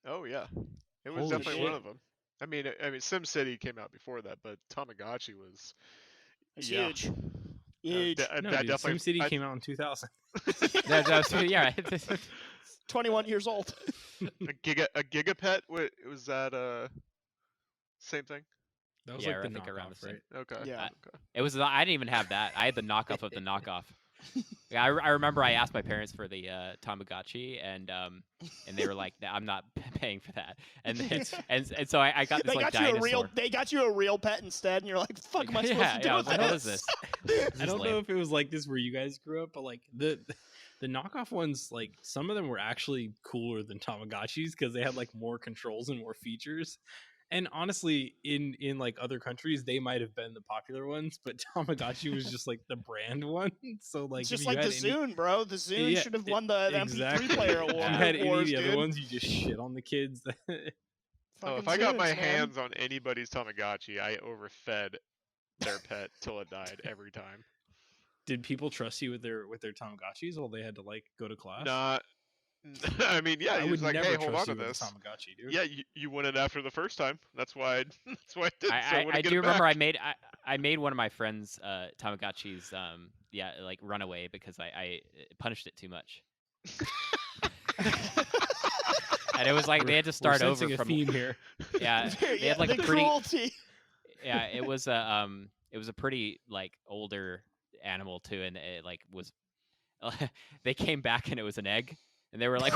Oh yeah, it was Holy definitely one shit. of them. I mean, SimCity came out before that, but Tamagotchi was It's yeah. huge. Huge. No, that dude, definitely. SimCity came out in 2000. Yeah. 21 years old. a gigapet. Was that same thing? That was Yeah, like I the think around the knockoff, same. right? Okay. Yeah. Okay. It was. I didn't even have that. I had the knockoff of the knockoff. Yeah, I remember I asked my parents for the Tamagotchi, and they were like, "I'm not paying for that." And then, and so I got this They like got you dinosaur. they got you a real pet instead, and you're like, "Fuck, am I supposed to do I with was like, what is this?" this? I don't know if it was like this where you guys grew up, but like the knockoff ones, like some of them were actually cooler than Tamagotchis because they had like more controls and more features. And honestly, in like other countries, they might have been the popular ones, but Tamagotchi was just like the brand one. So like, It's if just you like had the any- Zune, bro. The Zune Yeah, should have won the exactly. MP3 player award. If you had any of awards, the other dude. ones, you just shit on the kids. Oh, Fucking if I got Zunes, my man. hands on anybody's Tamagotchi, I overfed their pet till it died every time. Did people trust you with their Tamagotchis while they had to like go to class? Not. I mean, yeah, I he was would like, never "Hey, hold trust on to you with this." a Tamagotchi, dude. Yeah, you won it after the first time. That's why. That's why I did. So I wanna get do it remember back. I made one of my friends Tamagotchis like run away because I punished it too much. And it was like they had to We're start over sensing a from theme here. Yeah, they Yeah, had like the a pretty cruelty. yeah, it was a pretty like older animal too, and it like was they came back and it was an egg, and they were like,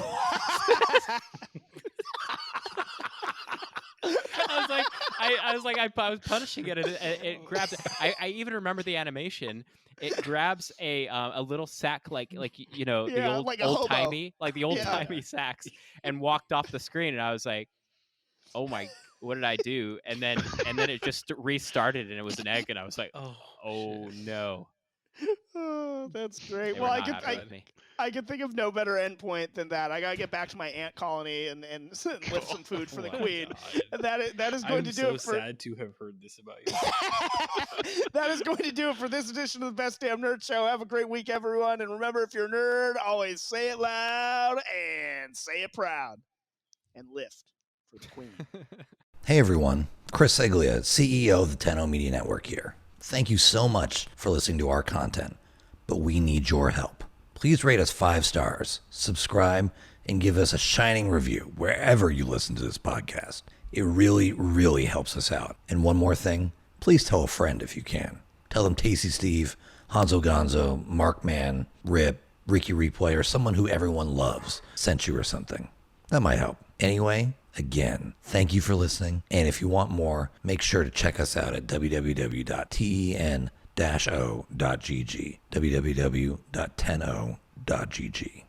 I was punishing it, and it grabbed it. I even remember the animation. It grabs a little sack like you know the Yeah, old like a old hobo. timey sacks, and walked off the screen, and I was like, oh my, what did I do? And then it just restarted, and it was an egg, and I was like, oh no. Oh, that's great. They Well, were I not could happy with me. I could think of no better endpoint than that. I gotta get back to my ant colony and lift some food for the Oh my queen. God. And that is going I'm to do so it for sad to have heard this about you. that is going to do it for this edition of the Best Damn Nerd Show. Have a great week, everyone, and remember, if you're a nerd, always say it loud and say it proud, and lift for the queen. Hey everyone, Chris Seglia, CEO of the Tenno Media Network here. Thank you so much for listening to our content, but we need your help. please rate us 5 stars, subscribe, and give us a shining review wherever you listen to this podcast. It really, really helps us out. And one more thing, please tell a friend if you can. Tell them Tasty Steve, Hanzo Gonzo, Markman, Rip, Ricky Replay, or someone who everyone loves sent you or something. That might help. Anyway, again, thank you for listening. And if you want more, make sure to check us out at www.ten-o.gg. www.10o.gg.